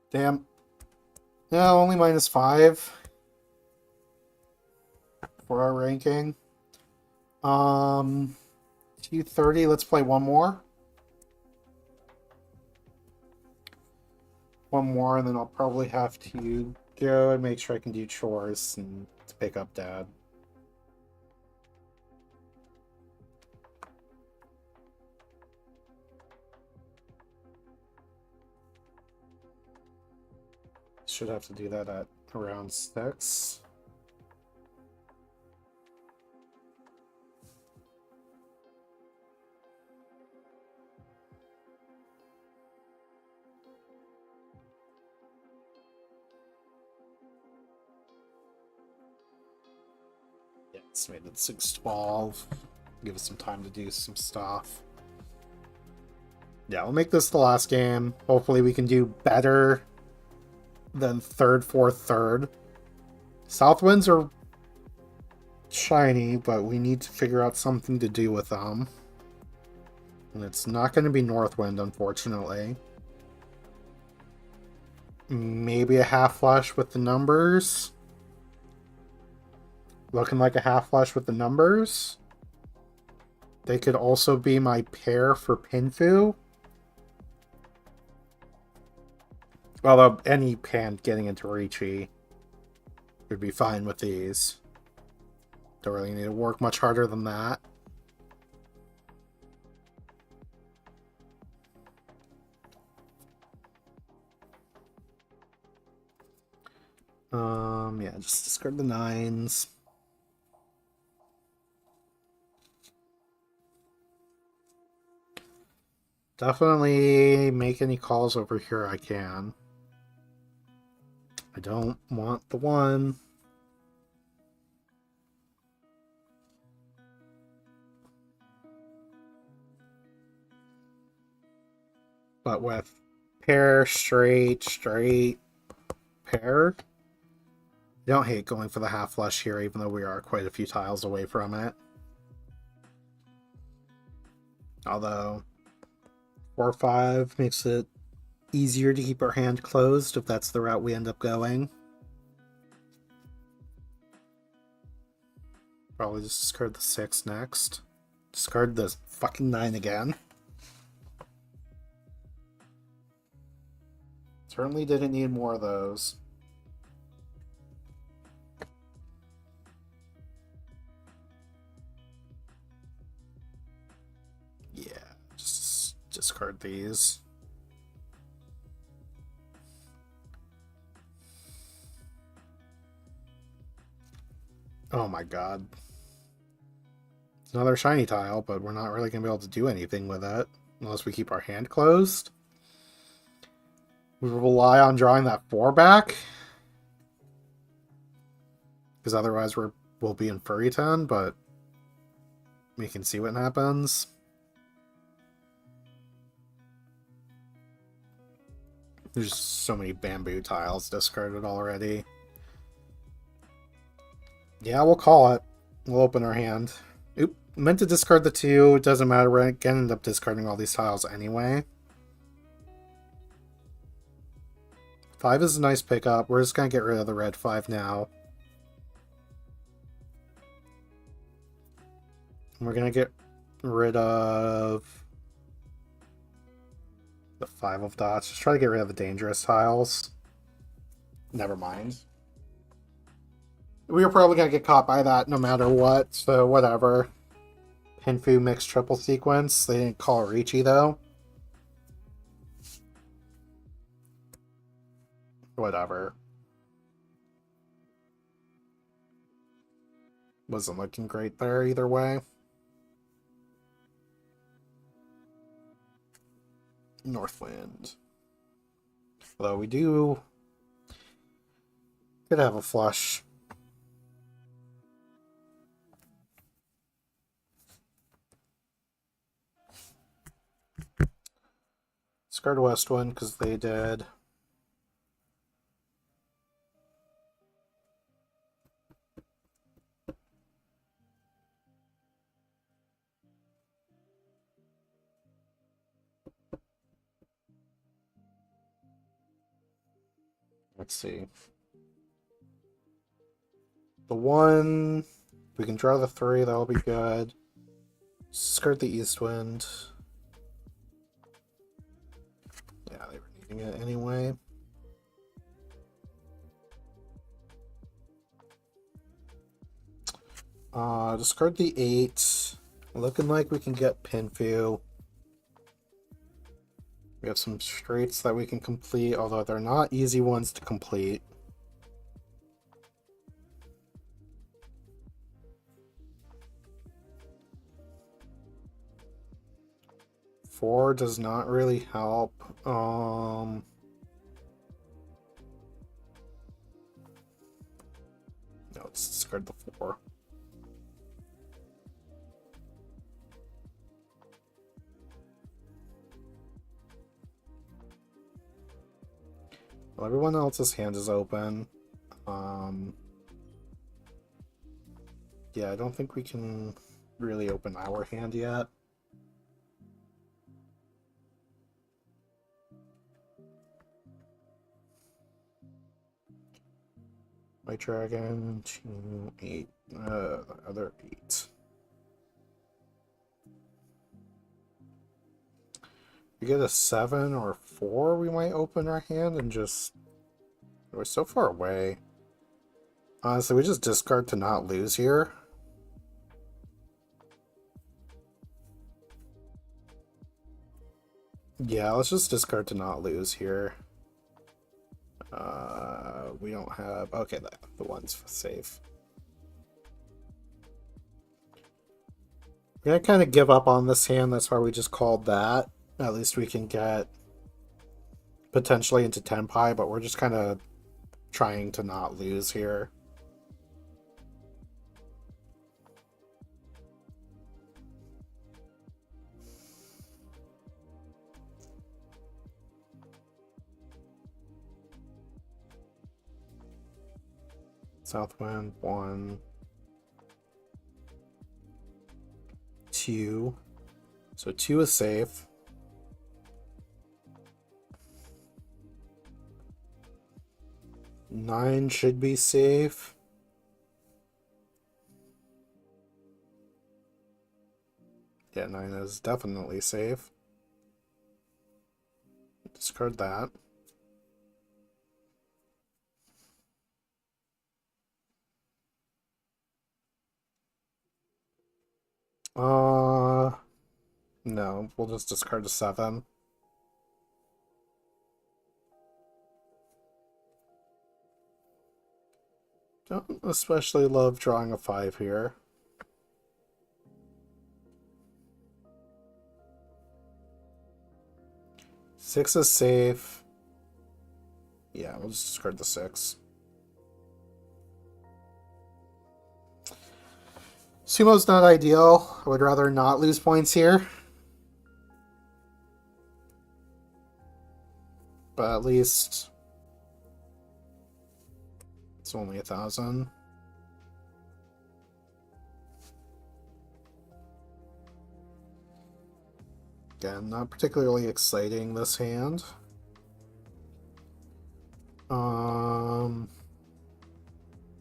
Damn. No, only -5 for our ranking. 230. Let's play one more. One more, and then I'll probably have to go and make sure I can do chores and to pick up Dad. Should have to do that at around 6. Yeah, it's made it 6:12. Give us some time to do some stuff. Yeah, we'll make this the last game. Hopefully we can do better than 3rd, 4th, 3rd. South winds are shiny, but we need to figure out something to do with them. And it's not going to be Northwind, unfortunately. Maybe a half flush with the numbers. Looking like a half flush with the numbers. They could also be my pair for Pinfu. Although any hand getting into Ricci would be fine with these. Don't really need to work much harder than that. Yeah, just discard the 9s. Definitely make any calls over here I can. I don't want the 1. But with pair, straight, pair, I don't hate going for the half flush here, even though we are quite a few tiles away from it. Although 4-5 makes it easier to keep our hand closed if that's the route we end up going. Probably just discard the 6 next. Discard the fucking 9 again. Certainly didn't need more of those. Yeah, just discard these. Oh my god. It's another shiny tile, but we're not really going to be able to do anything with it unless we keep our hand closed. We rely on drawing that 4 back. Because otherwise we'll be in Furryton, but we can see what happens. There's so many bamboo tiles discarded already. Yeah, we'll call it. We'll open our hand. Oop, meant to discard the 2. It doesn't matter. We're going to end up discarding all these tiles anyway. 5 is a nice pickup. We're just going to get rid of the red 5 now. We're going to get rid of the 5 of dots. Just try to get rid of the dangerous tiles. Never mind. We were probably going to get caught by that no matter what, so whatever. Pinfu mixed triple sequence. They didn't call Ricci though. Whatever. Wasn't looking great there either way. Northwind. Although we could have a flush. Discard Westwind because they did. Let's see. The 1, we can draw the 3, that'll be good. Discard the Eastwind. Yeah, they were needing it anyway. Discard the 8. Looking like we can get Pinfu. We have some straights that we can complete, although they're not easy ones to complete. Four does not really help. No, let's discard the 4. Well, everyone else's hand is open. Yeah, I don't think we can really open our hand yet. White Dragon, 2, 8, the other 8. We get a 7 or 4, we might open our hand and just... We're so far away. Honestly, we just discard to not lose here. Yeah, let's just discard to not lose here. We don't have... Okay, the 1's safe. We're gonna kind of give up on this hand, that's why we just called that. At least we can get potentially into Tenpai, but we're just kind of trying to not lose here. Southwind, 1, 2. So 2 is safe. Nine should be safe. Yeah, 9 is definitely safe. Discard that. No, we'll just discard a 7. Don't especially love drawing a 5 here. Six is safe. Yeah, we'll just discard the 6. Sumo's not ideal. I would rather not lose points here. But at least it's only 1,000. Again, not particularly exciting, this hand.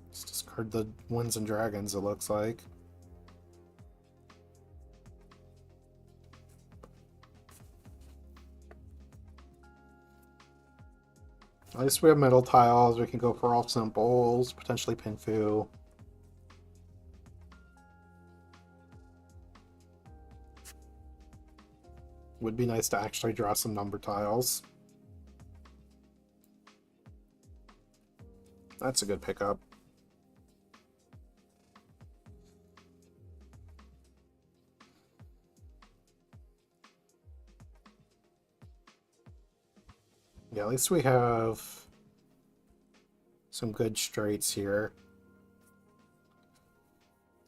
Let's discard the Winds and Dragons, it looks like. At least we have metal tiles, we can go for all symbols, potentially Pinfu. Would be nice to actually draw some number tiles. That's a good pickup. Yeah, at least we have some good straights here.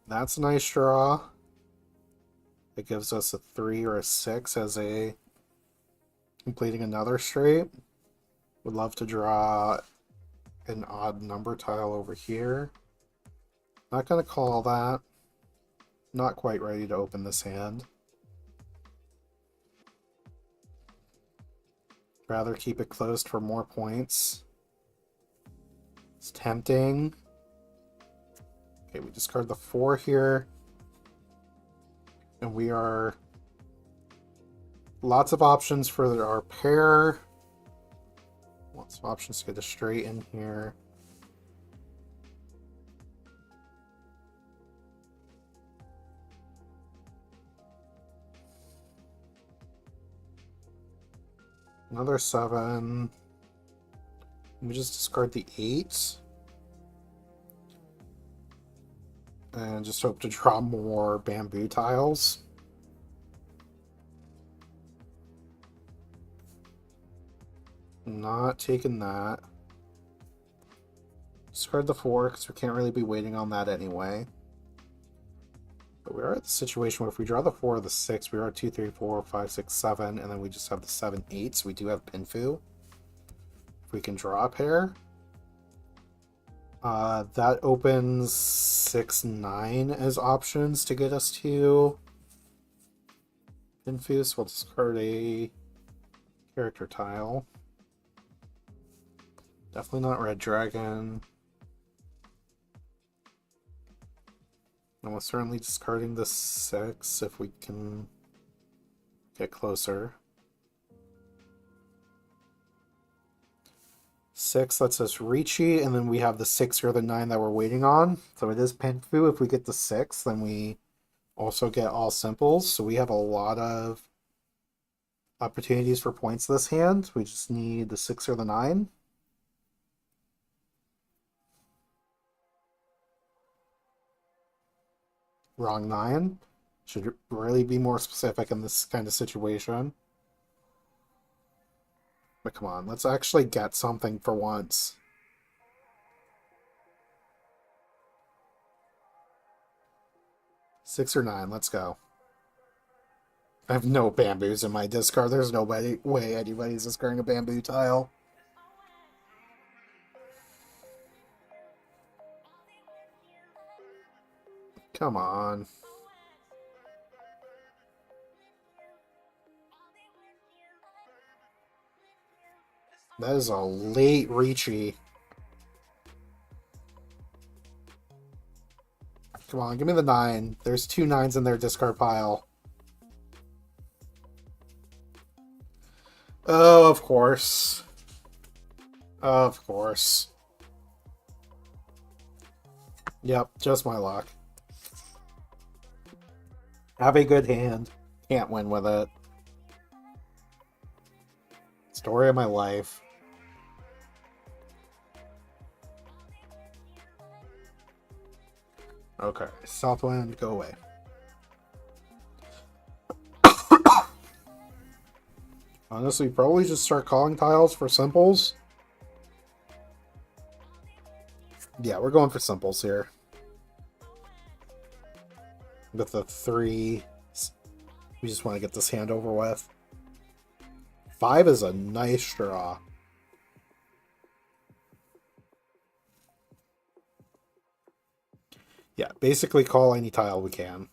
That's a nice draw. It gives us a 3 or a 6 as a completing another straight. Would love to draw an odd number tile over here. Not going to call that. Not quite ready to open this hand. Rather keep it closed for more points. It's tempting. Okay, we discard the 4 here. And we are... Lots of options for our pair. Lots of options to get a straight in here. Another 7. We just discard the 8. And just hope to draw more bamboo tiles. Not taking that. Discard the 4 because we can't really be waiting on that anyway. But we are at the situation where if we draw the 4 or the 6, we are at 2, 3, 4, 5, 6, 7, and then we just have the 7, 8, so we do have Pinfu. If we can draw a pair. That opens 6, 9 as options to get us to Pinfu, so we'll discard a character tile. Definitely not Red Dragon. And we're certainly discarding the 6 if we can get closer. 6 lets us Reachy, and then we have the 6 or the 9 that we're waiting on. So it is Pinfu. If we get the 6, then we also get all simples. So we have a lot of opportunities for points this hand. We just need the 6 or the 9. Wrong 9. Should really be more specific in this kind of situation. But come on, let's actually get something for once. Six or 9, let's go. I have no bamboos in my discard. There's no way anybody's discarding a bamboo tile. Come on. That is a late Reachy. Come on, give me the 9. There's 2 9s in their discard pile. Oh, of course. Of course. Yep, just my luck. Have a good hand. Can't win with it. Story of my life. Okay, Southwind, go away. Honestly, probably just start calling tiles for simples. Yeah, we're going for simples here. With the 3, we just want to get this hand over with. 5 is a nice draw. Yeah, basically call any tile we can.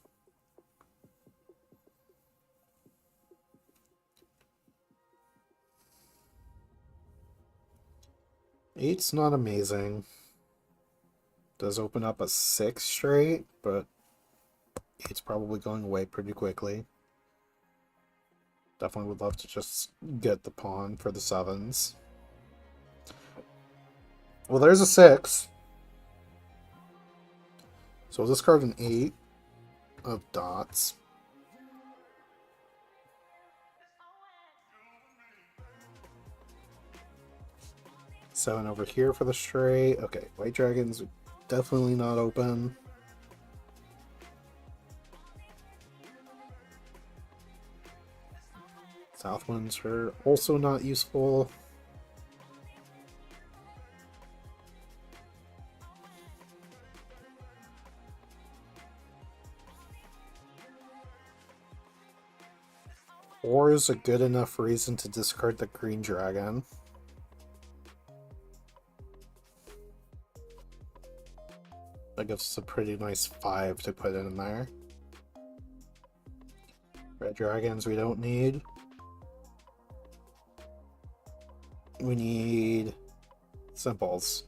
Eight's not amazing. Does open up a 6 straight, but 8's probably going away pretty quickly. Definitely would love to just get the pawn for the 7s. Well, there's a 6. So we'll discard an 8 of dots. 7 over here for the straight. Okay, white dragons definitely not open. South winds are also not useful. Or is a good enough reason to discard the green dragon. That gives us a pretty nice 5 to put in there. Red dragons we don't need. We need simples.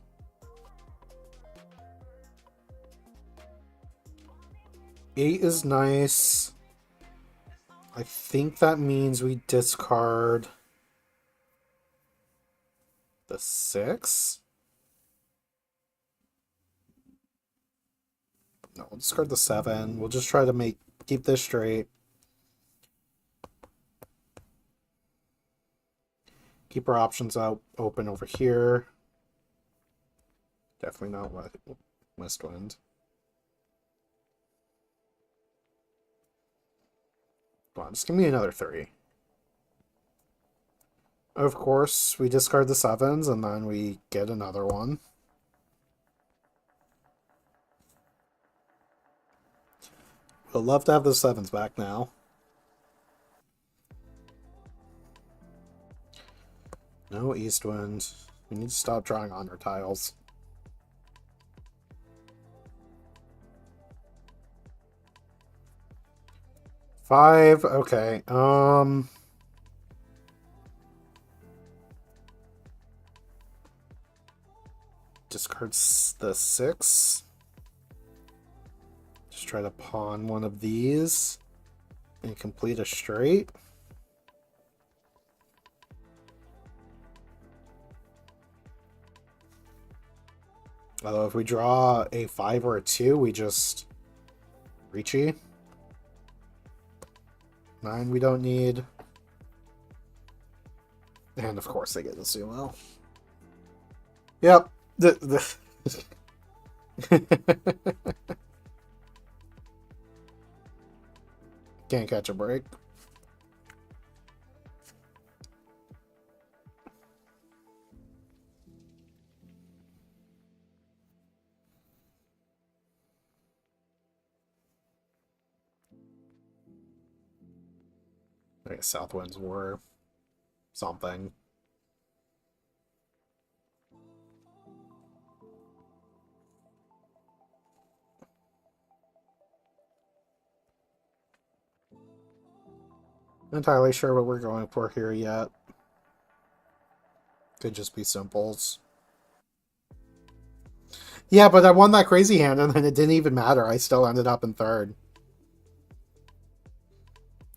Eight is nice. I think that means we discard the 6. No, we'll discard the 7. We'll just try to keep this straight. Keep our options out open over here. Definitely not west wind. Come on, just give me another 3. Of course, we discard the 7s and then we get another one. We'll love to have the 7s back now. No east wind. We need to stop drawing on our tiles. Five. Okay. Discards the 6. Just try to pawn one of these and complete a straight. Although if we draw a 5 or a 2, we just reachy. 9 we don't need. And of course they get the sumo. Yep. Can't catch a break. I guess south winds were something. Not entirely sure what we're going for here yet. Could just be simples. Yeah, but I won that crazy hand and then it didn't even matter. I still ended up in third.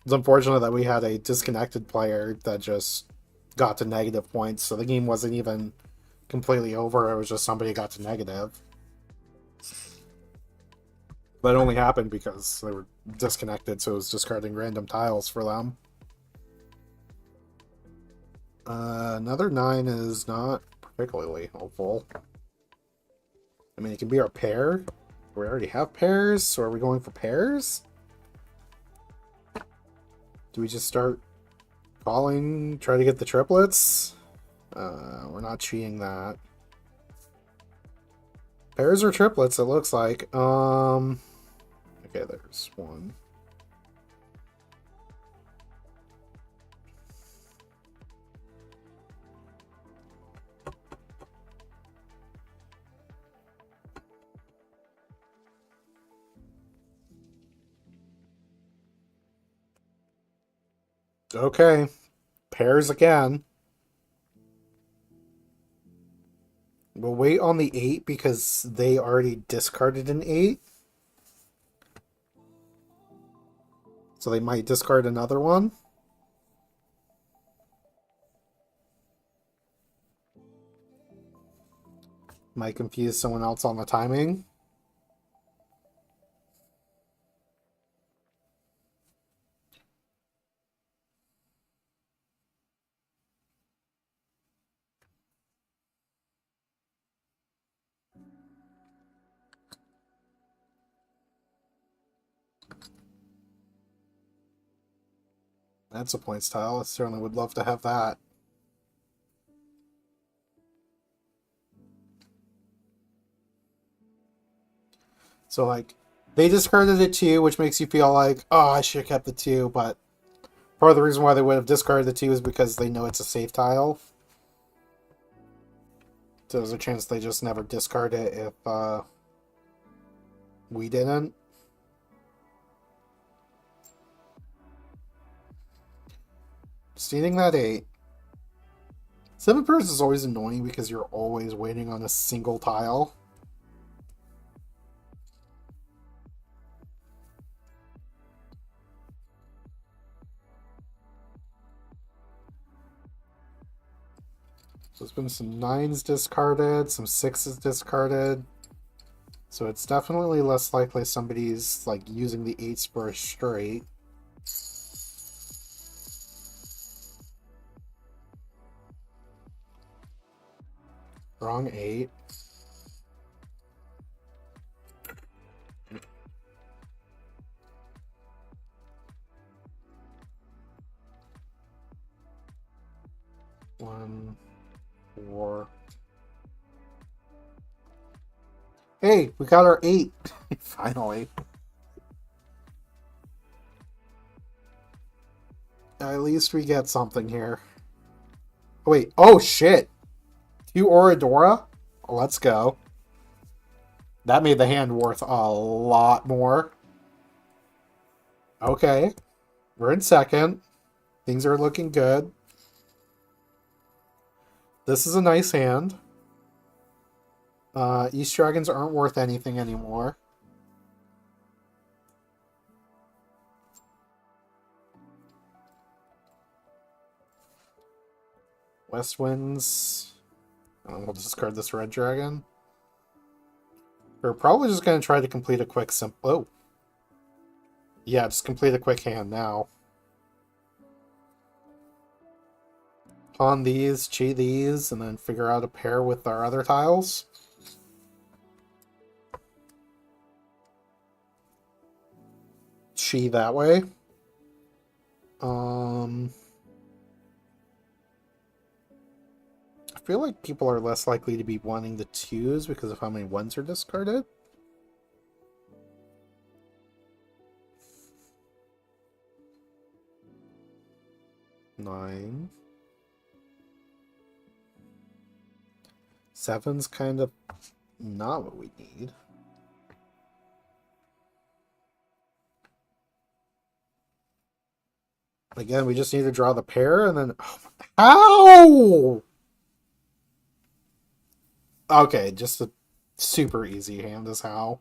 It's unfortunate that we had a disconnected player that just got to negative points, so the game wasn't even completely over. It was just somebody got to negative. That only happened because they were disconnected, so it was discarding random tiles for them. Another 9 is not particularly helpful. I mean, it can be our pair. We already have pairs, so are we going for pairs? Do we just start calling, try to get the triplets? We're not cheating that. Pairs or triplets, it looks like. Okay, there's one. Okay, pairs again. We'll wait on the 8 because they already discarded an 8. So they might discard another one. Might confuse someone else on the timing. That's a points tile. I certainly would love to have that. So, like, they discarded a 2, which makes you feel like, oh, I should have kept the 2, but part of the reason why they would have discarded the 2 is because they know it's a safe tile. So there's a chance they just never discard it if we didn't. Stealing that 8. 7 pairs is always annoying because you're always waiting on a single tile. So there's been some 9s discarded, some 6s discarded. So it's definitely less likely somebody's like using the 8 spur straight. Wrong 8. One, 4. Hey, we got our 8. Finally. At least we get something here. Wait, oh shit! 2 Oradora? Let's go. That made the hand worth a lot more. Okay. We're in second. Things are looking good. This is a nice hand. East Dragons aren't worth anything anymore. West Winds. We'll discard this Red Dragon. We're probably just going to try to complete a quick simple... Oh! Yeah, just complete a quick hand now. Pawn these, chi these, and then figure out a pair with our other tiles. Chi that way. I feel like people are less likely to be wanting the 2s because of how many 1s are discarded. Nine. 7's kind of not what we need. Again, we just need to draw the pair and then... Ow! Okay, just a super easy hand is how.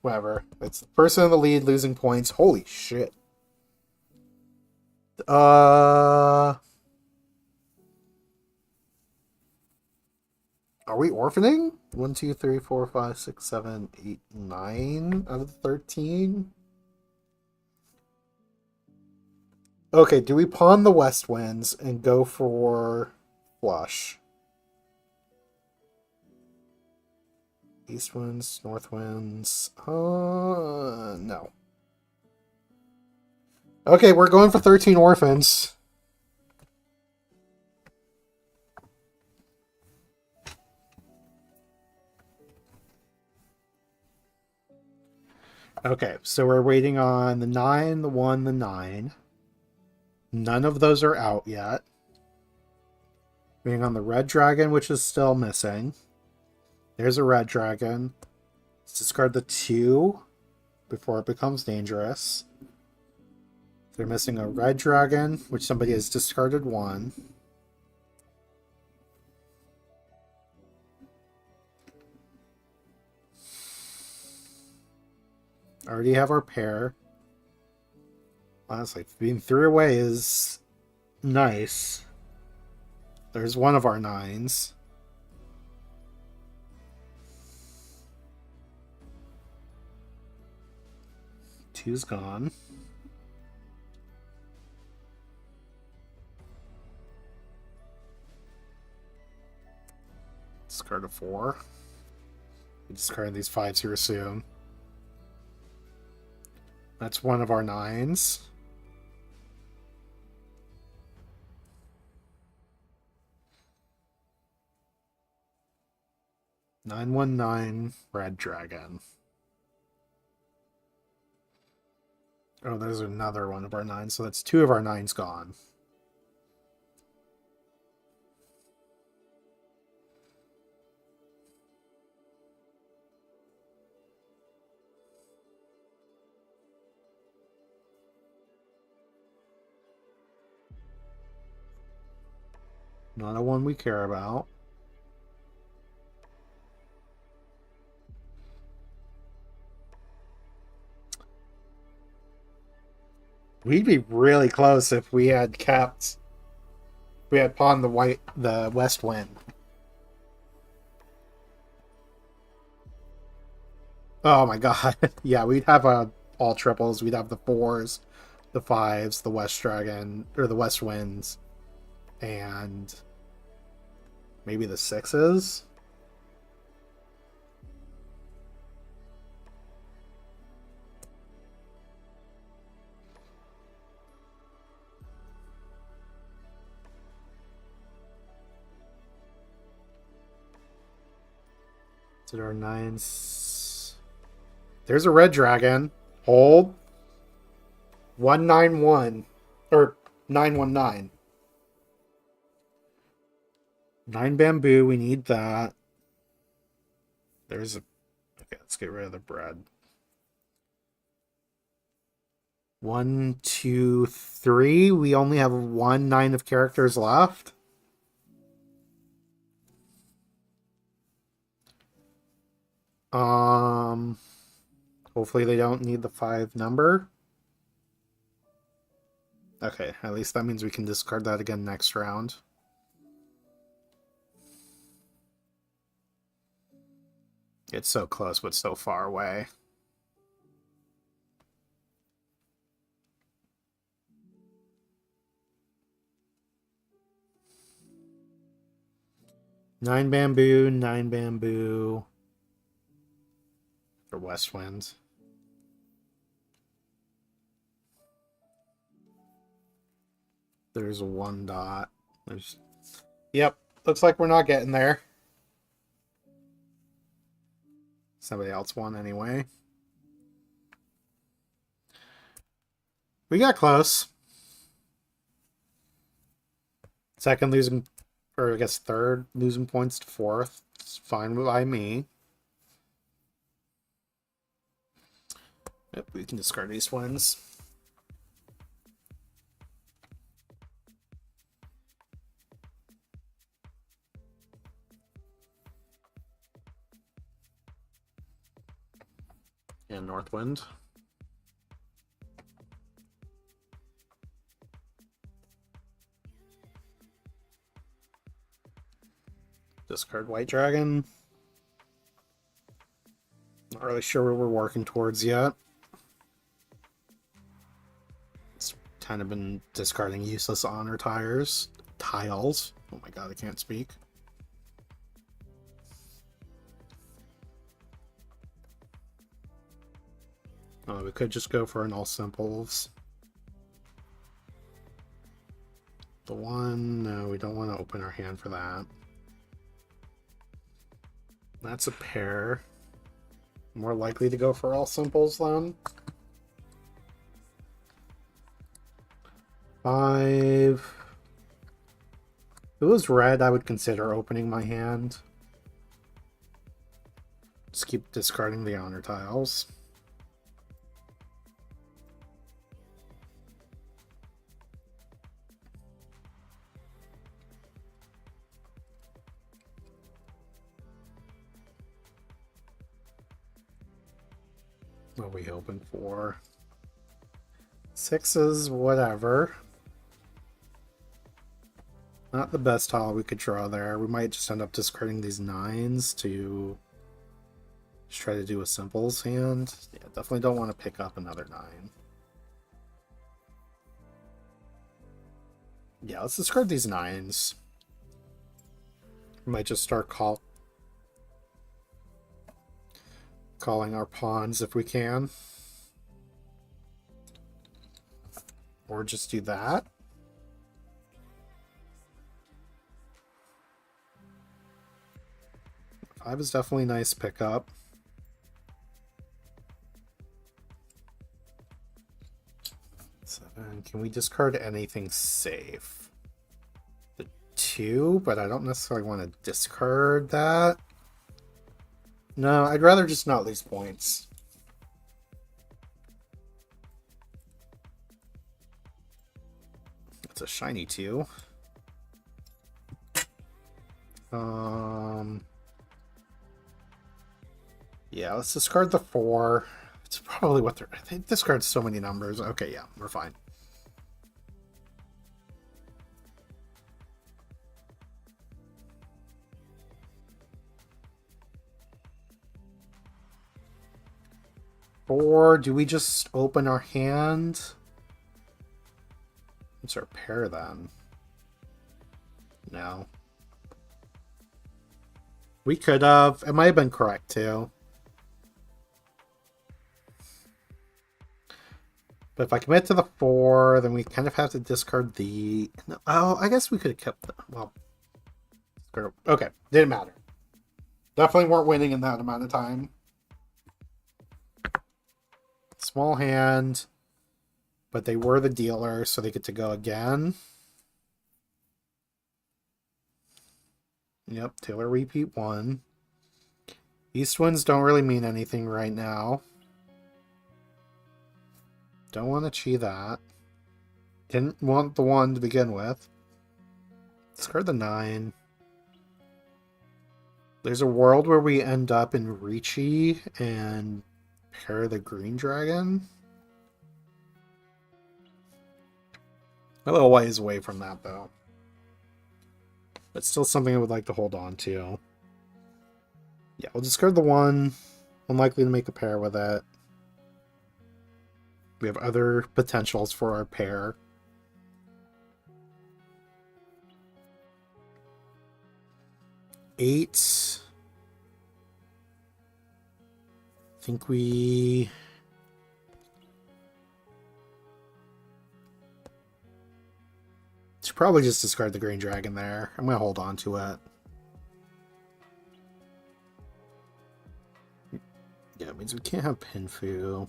Whatever. It's the person in the lead losing points. Holy shit. Are we orphaning? 1, 2, 3, 4, 5, 6, 7, 8, 9 out of the 13? Okay, do we pawn the West Winds and go for flush? East Winds, North Winds. No. Okay, we're going for 13 orphans. Okay, so we're waiting on the 9, the 1, the 9. None of those are out yet. Waiting on the Red Dragon, which is still missing. There's a Red Dragon. Let's discard the 2 before it becomes dangerous. They're missing a Red Dragon, which somebody has discarded 1. Already have our pair. Honestly, being 3 away is nice. There's one of our 9s. Two's gone. Discard a 4. We discard these 5s here soon. That's one of our 9s. "919 Red Dragon." Oh, there's another one of our 9s, so that's 2 of our 9s gone. Not a one we care about. We'd be really close if we had kept. We had pawned the west wind. Oh my god! Yeah, we'd have all triples. We'd have the 4s, the 5s, the west dragon or the west winds, and maybe the 6s. So there are 9s. There's a red dragon. Hold. 191 or 919. 9 bamboo. We need that. There's a. Okay, let's get rid of the bread. 1, 2, 3. We only have 1 9 of characters left. Hopefully they don't need the 5 number. Okay, at least that means we can discard that again next round. It's so close, but so far away. Nine bamboo. For west wind. There's a 1 dot. There's. Yep, looks like we're not getting there. Somebody else won anyway. We got close. Second losing, or I guess third losing points to fourth. It's fine by me. Yep, we can discard these ones. And Northwind. Discard White Dragon. Not really sure what we're working towards yet. It's kind of been discarding useless honor tiles. Oh my god, I can't speak. We could just go for an all simples. The 1, no, we don't want to open our hand for that. That's a pair. More likely to go for all simples then. 5. If it was red, I would consider opening my hand. Just keep discarding the honor tiles. What are we hoping for? 6s, whatever. Not the best tile we could draw there. We might just end up discarding these 9s to just try to do a simples hand. Yeah, definitely don't want to pick up another 9. Yeah, let's discard these 9s. We might just start calling our pawns if we can. Or just do that. Five is definitely a nice pickup. Seven. Can we discard anything safe? The 2, but I don't necessarily want to discard that. No, I'd rather just not lose points. It's a shiny 2. Yeah, let's discard the 4. It's probably what they discard so many numbers. Okay, yeah, we're fine. Or do we just open our hand? What's our pair then? No. We could have. It might have been correct too. But if I commit to the 4, then we kind of have to discard the... No, oh, I guess we could have kept the... Well, okay, didn't matter. Definitely weren't winning in that amount of time. Small hand, but they were the dealer, so they get to go again. Yep, Taylor repeat 1. East winds don't really mean anything right now. Don't want to chi that. Didn't want the 1 to begin with. Discard the 9. There's a world where we end up in Ricci and pair the green dragon. A little ways away from that, though. But still something I would like to hold on to. Yeah, we'll discard the 1. Unlikely to make a pair with it. We have other potentials for our pair. Eight. I think we... should probably just discard the green dragon there. I'm going to hold on to it. Yeah, it means we can't have Pinfu.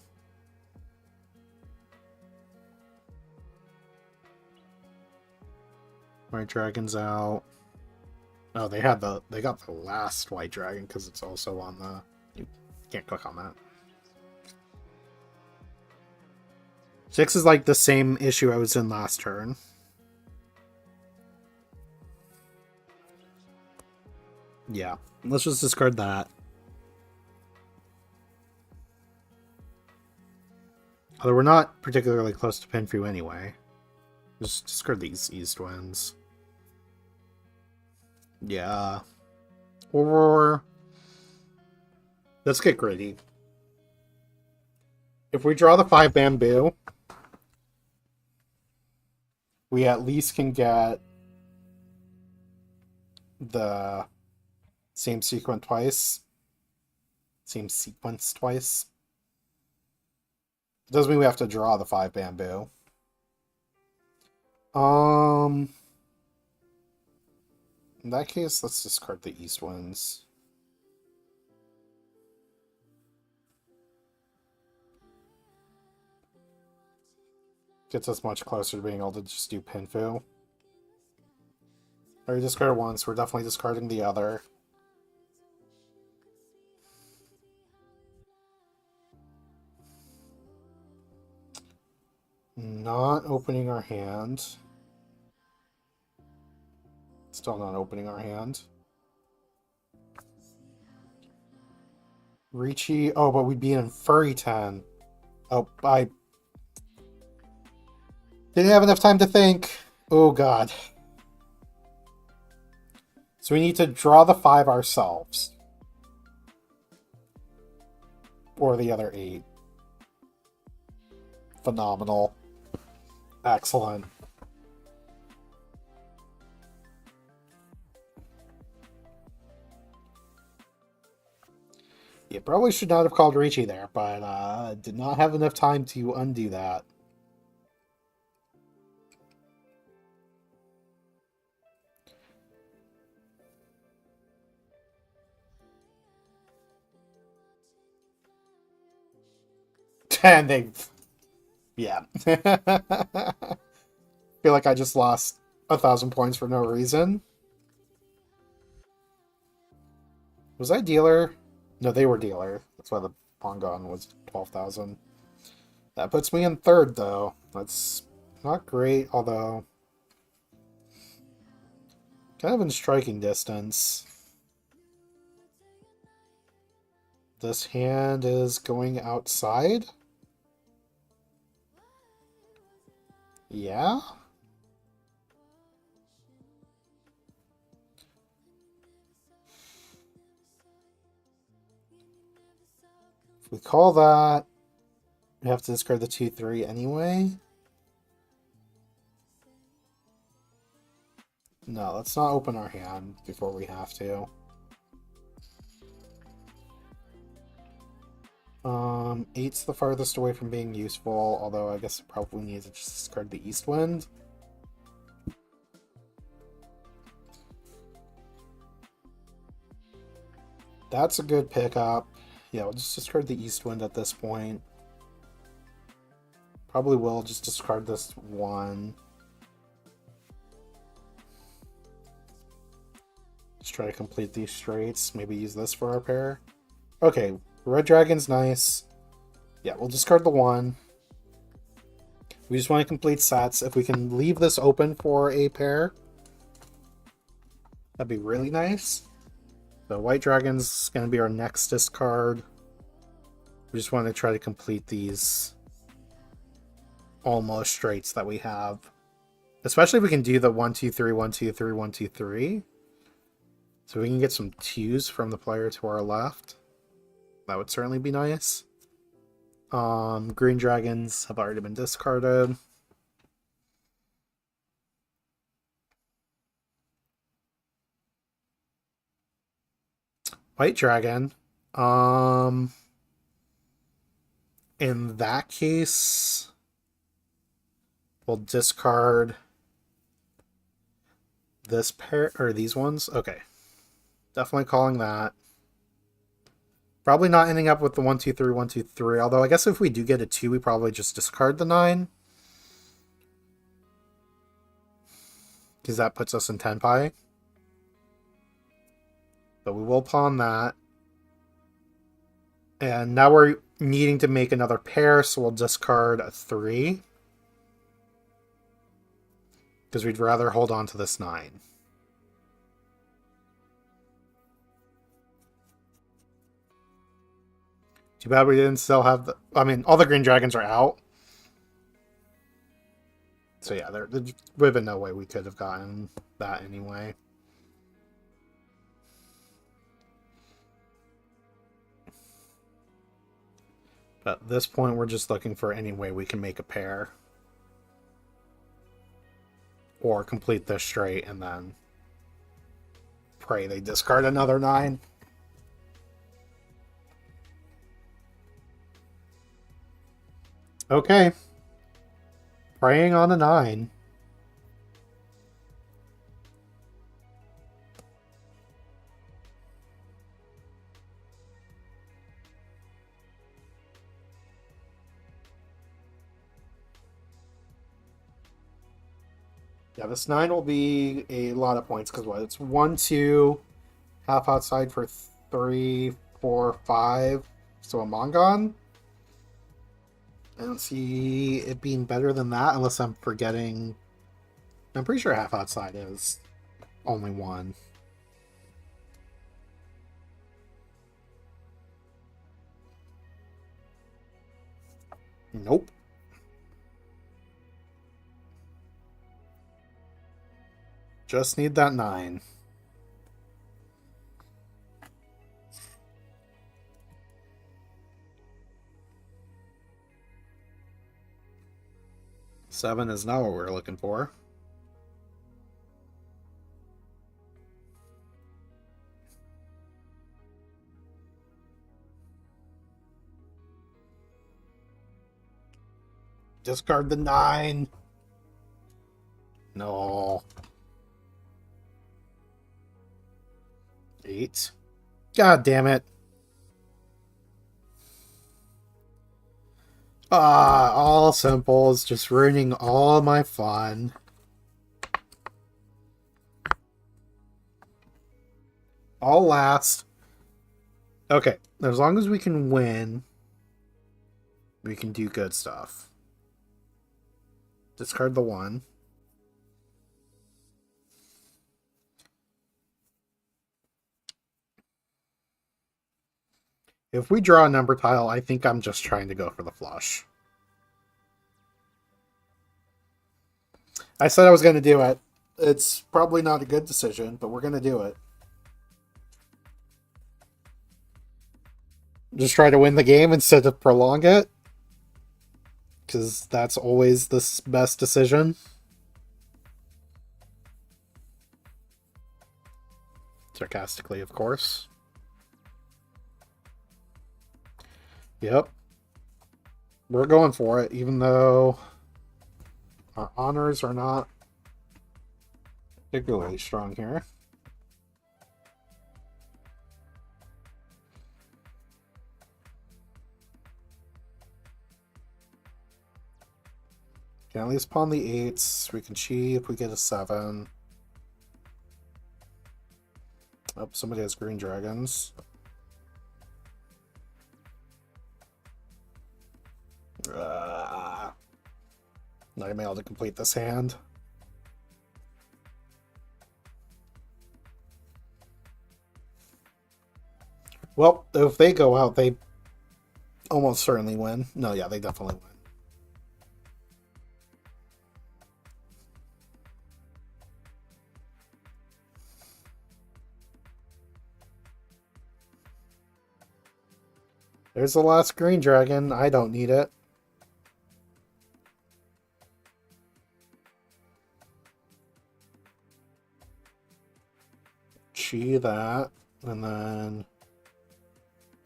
White dragon's out. Oh, they got the last white dragon because it's also on the... You can't click on that. 6 is like the same issue I was in last turn. Yeah, let's just discard that. Although we're not particularly close to Pinfu anyway. Just discard these east winds. Yeah. Or... let's get greedy. If we draw the 5 bamboo, we at least can get the same sequence twice. Same sequence twice. Doesn't mean we have to draw the 5 bamboo. In that case, let's discard the east winds. Gets us much closer to being able to just do Pinfu. Already discarded once, we're definitely discarding the other. Not opening our hand. Still not opening our hand. Ricci. Oh, but we'd be in Furry 10. Oh, I didn't have enough time to think. Oh, God. So we need to draw the 5 ourselves. Or the other 8. Phenomenal. Excellent. You probably should not have called Ricci there, but did not have enough time to undo that. And they... Yeah. Feel like I just lost 1,000 points for no reason. Was I dealer? No, they were dealer. That's why the pawn gone was 12,000. That puts me in third, though. That's not great, although... kind of in striking distance. This hand is going outside? Yeah? If we call that, we have to discard the 2-3 anyway. No, let's not open our hand before we have to. Eight's the farthest away from being useful, although I guess it probably needs to just discard the East Wind. That's a good pickup. Yeah, we'll just discard the East Wind at this point. Probably will just discard this one. Just try to complete these straights. Maybe use this for our pair. Okay, Red Dragon's nice. Yeah, we'll discard the one. We just want to complete sets. If we can leave this open for a pair, that'd be really nice. The White Dragon's going to be our next discard. We just want to try to complete these almost straights that we have. Especially if we can do the 1-2-3, 1-2-3, 1-2-3. So we can get some twos from the player to our left. That would certainly be nice. Green Dragons have already been discarded. White Dragon. In that case, we'll discard this pair, or these ones. Okay. Definitely calling that. Probably not ending up with the 1-2-3, 1-2-3. Although I guess if we do get a 2, we probably just discard the 9. Because that puts us in Tenpai. But we will pawn that. And now we're needing to make another pair, so we'll discard a 3. Because we'd rather hold on to this 9. Too bad we didn't still have the... I mean, all the green dragons are out. So yeah, there would have been no way we could have gotten that anyway. But at this point, we're just looking for any way we can make a pair. Or complete this straight and then pray they discard another 9. Okay. Praying on a 9. Yeah, this 9 will be a lot of points because what? It's 1, 2, half outside for 3, 4, 5. So a Mongon? I don't see it being better than that unless I'm forgetting. I'm pretty sure half outside is only 1. Nope. Just need that 9. Seven is not what we're looking for. Discard the 9. No. 8. God damn it. Ah, all simples, just ruining all my fun. All last. Okay, as long as we can win, we can do good stuff. Discard the 1. If we draw a number tile, I think I'm just trying to go for the flush. I said I was going to do it. It's probably not a good decision, but we're going to do it. Just try to win the game instead of prolong it. Because that's always the best decision. Sarcastically, of course. Yep. We're going for it, even though our honors are not particularly strong here. Can at least pawn the 8s. We can cheat if we get a 7. Oh, somebody has green dragons. Not gonna be able to complete this hand. Well, if they go out, they almost certainly win. No, yeah, they definitely win. There's the last green dragon. I don't need it. Chi that. And then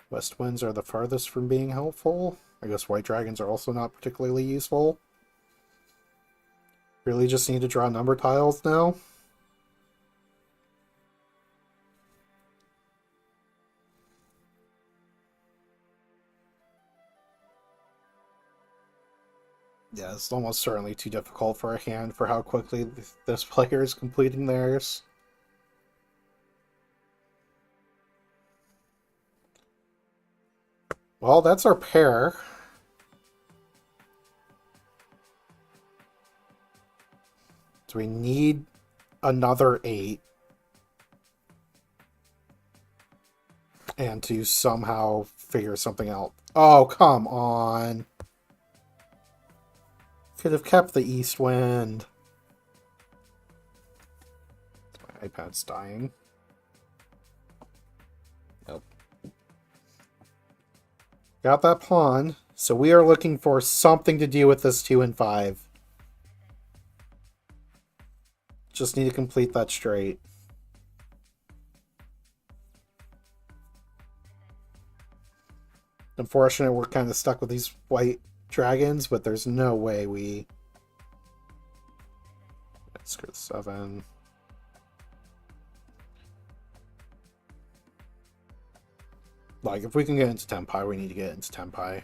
west winds are the farthest from being helpful. I guess white dragons are also not particularly useful. Really just need to draw number tiles now. Yeah, it's almost certainly too difficult for a hand for how quickly this player is completing theirs. Well, that's our pair. So we need another 8. And to somehow figure something out. Oh, come on. Could have kept the east wind. My iPad's dying. Nope. Got that pawn. So we are looking for something to do with this 2 and 5. Just need to complete that straight. Unfortunately, we're kind of stuck with these white dragons, but there's no way we... Screw 7. Like, if we can get into Tenpai, we need to get into Tenpai.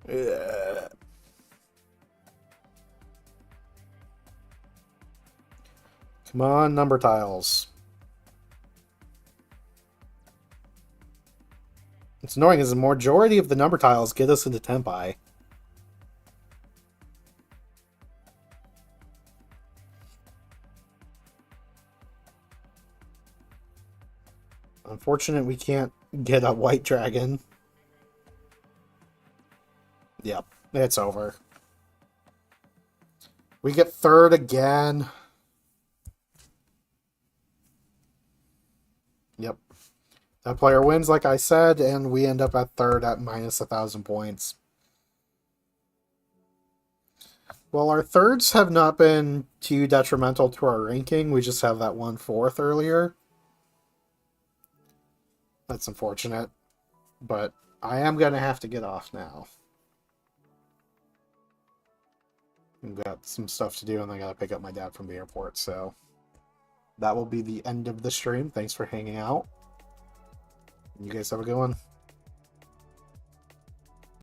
Ugh. Come on, number tiles. It's annoying as the majority of the number tiles get us into Tenpai. Unfortunate we can't get a white dragon. Yep, it's over. We get third again. Yep. That player wins, like I said, and we end up at third at minus 1,000 points. Well, our thirds have not been too detrimental to our ranking. We just have that 1/4 earlier. That's unfortunate. But I am going to have to get off now. I've got some stuff to do, and I got to pick up my dad from the airport, so that will be the end of the stream. Thanks for hanging out. You guys have a good one.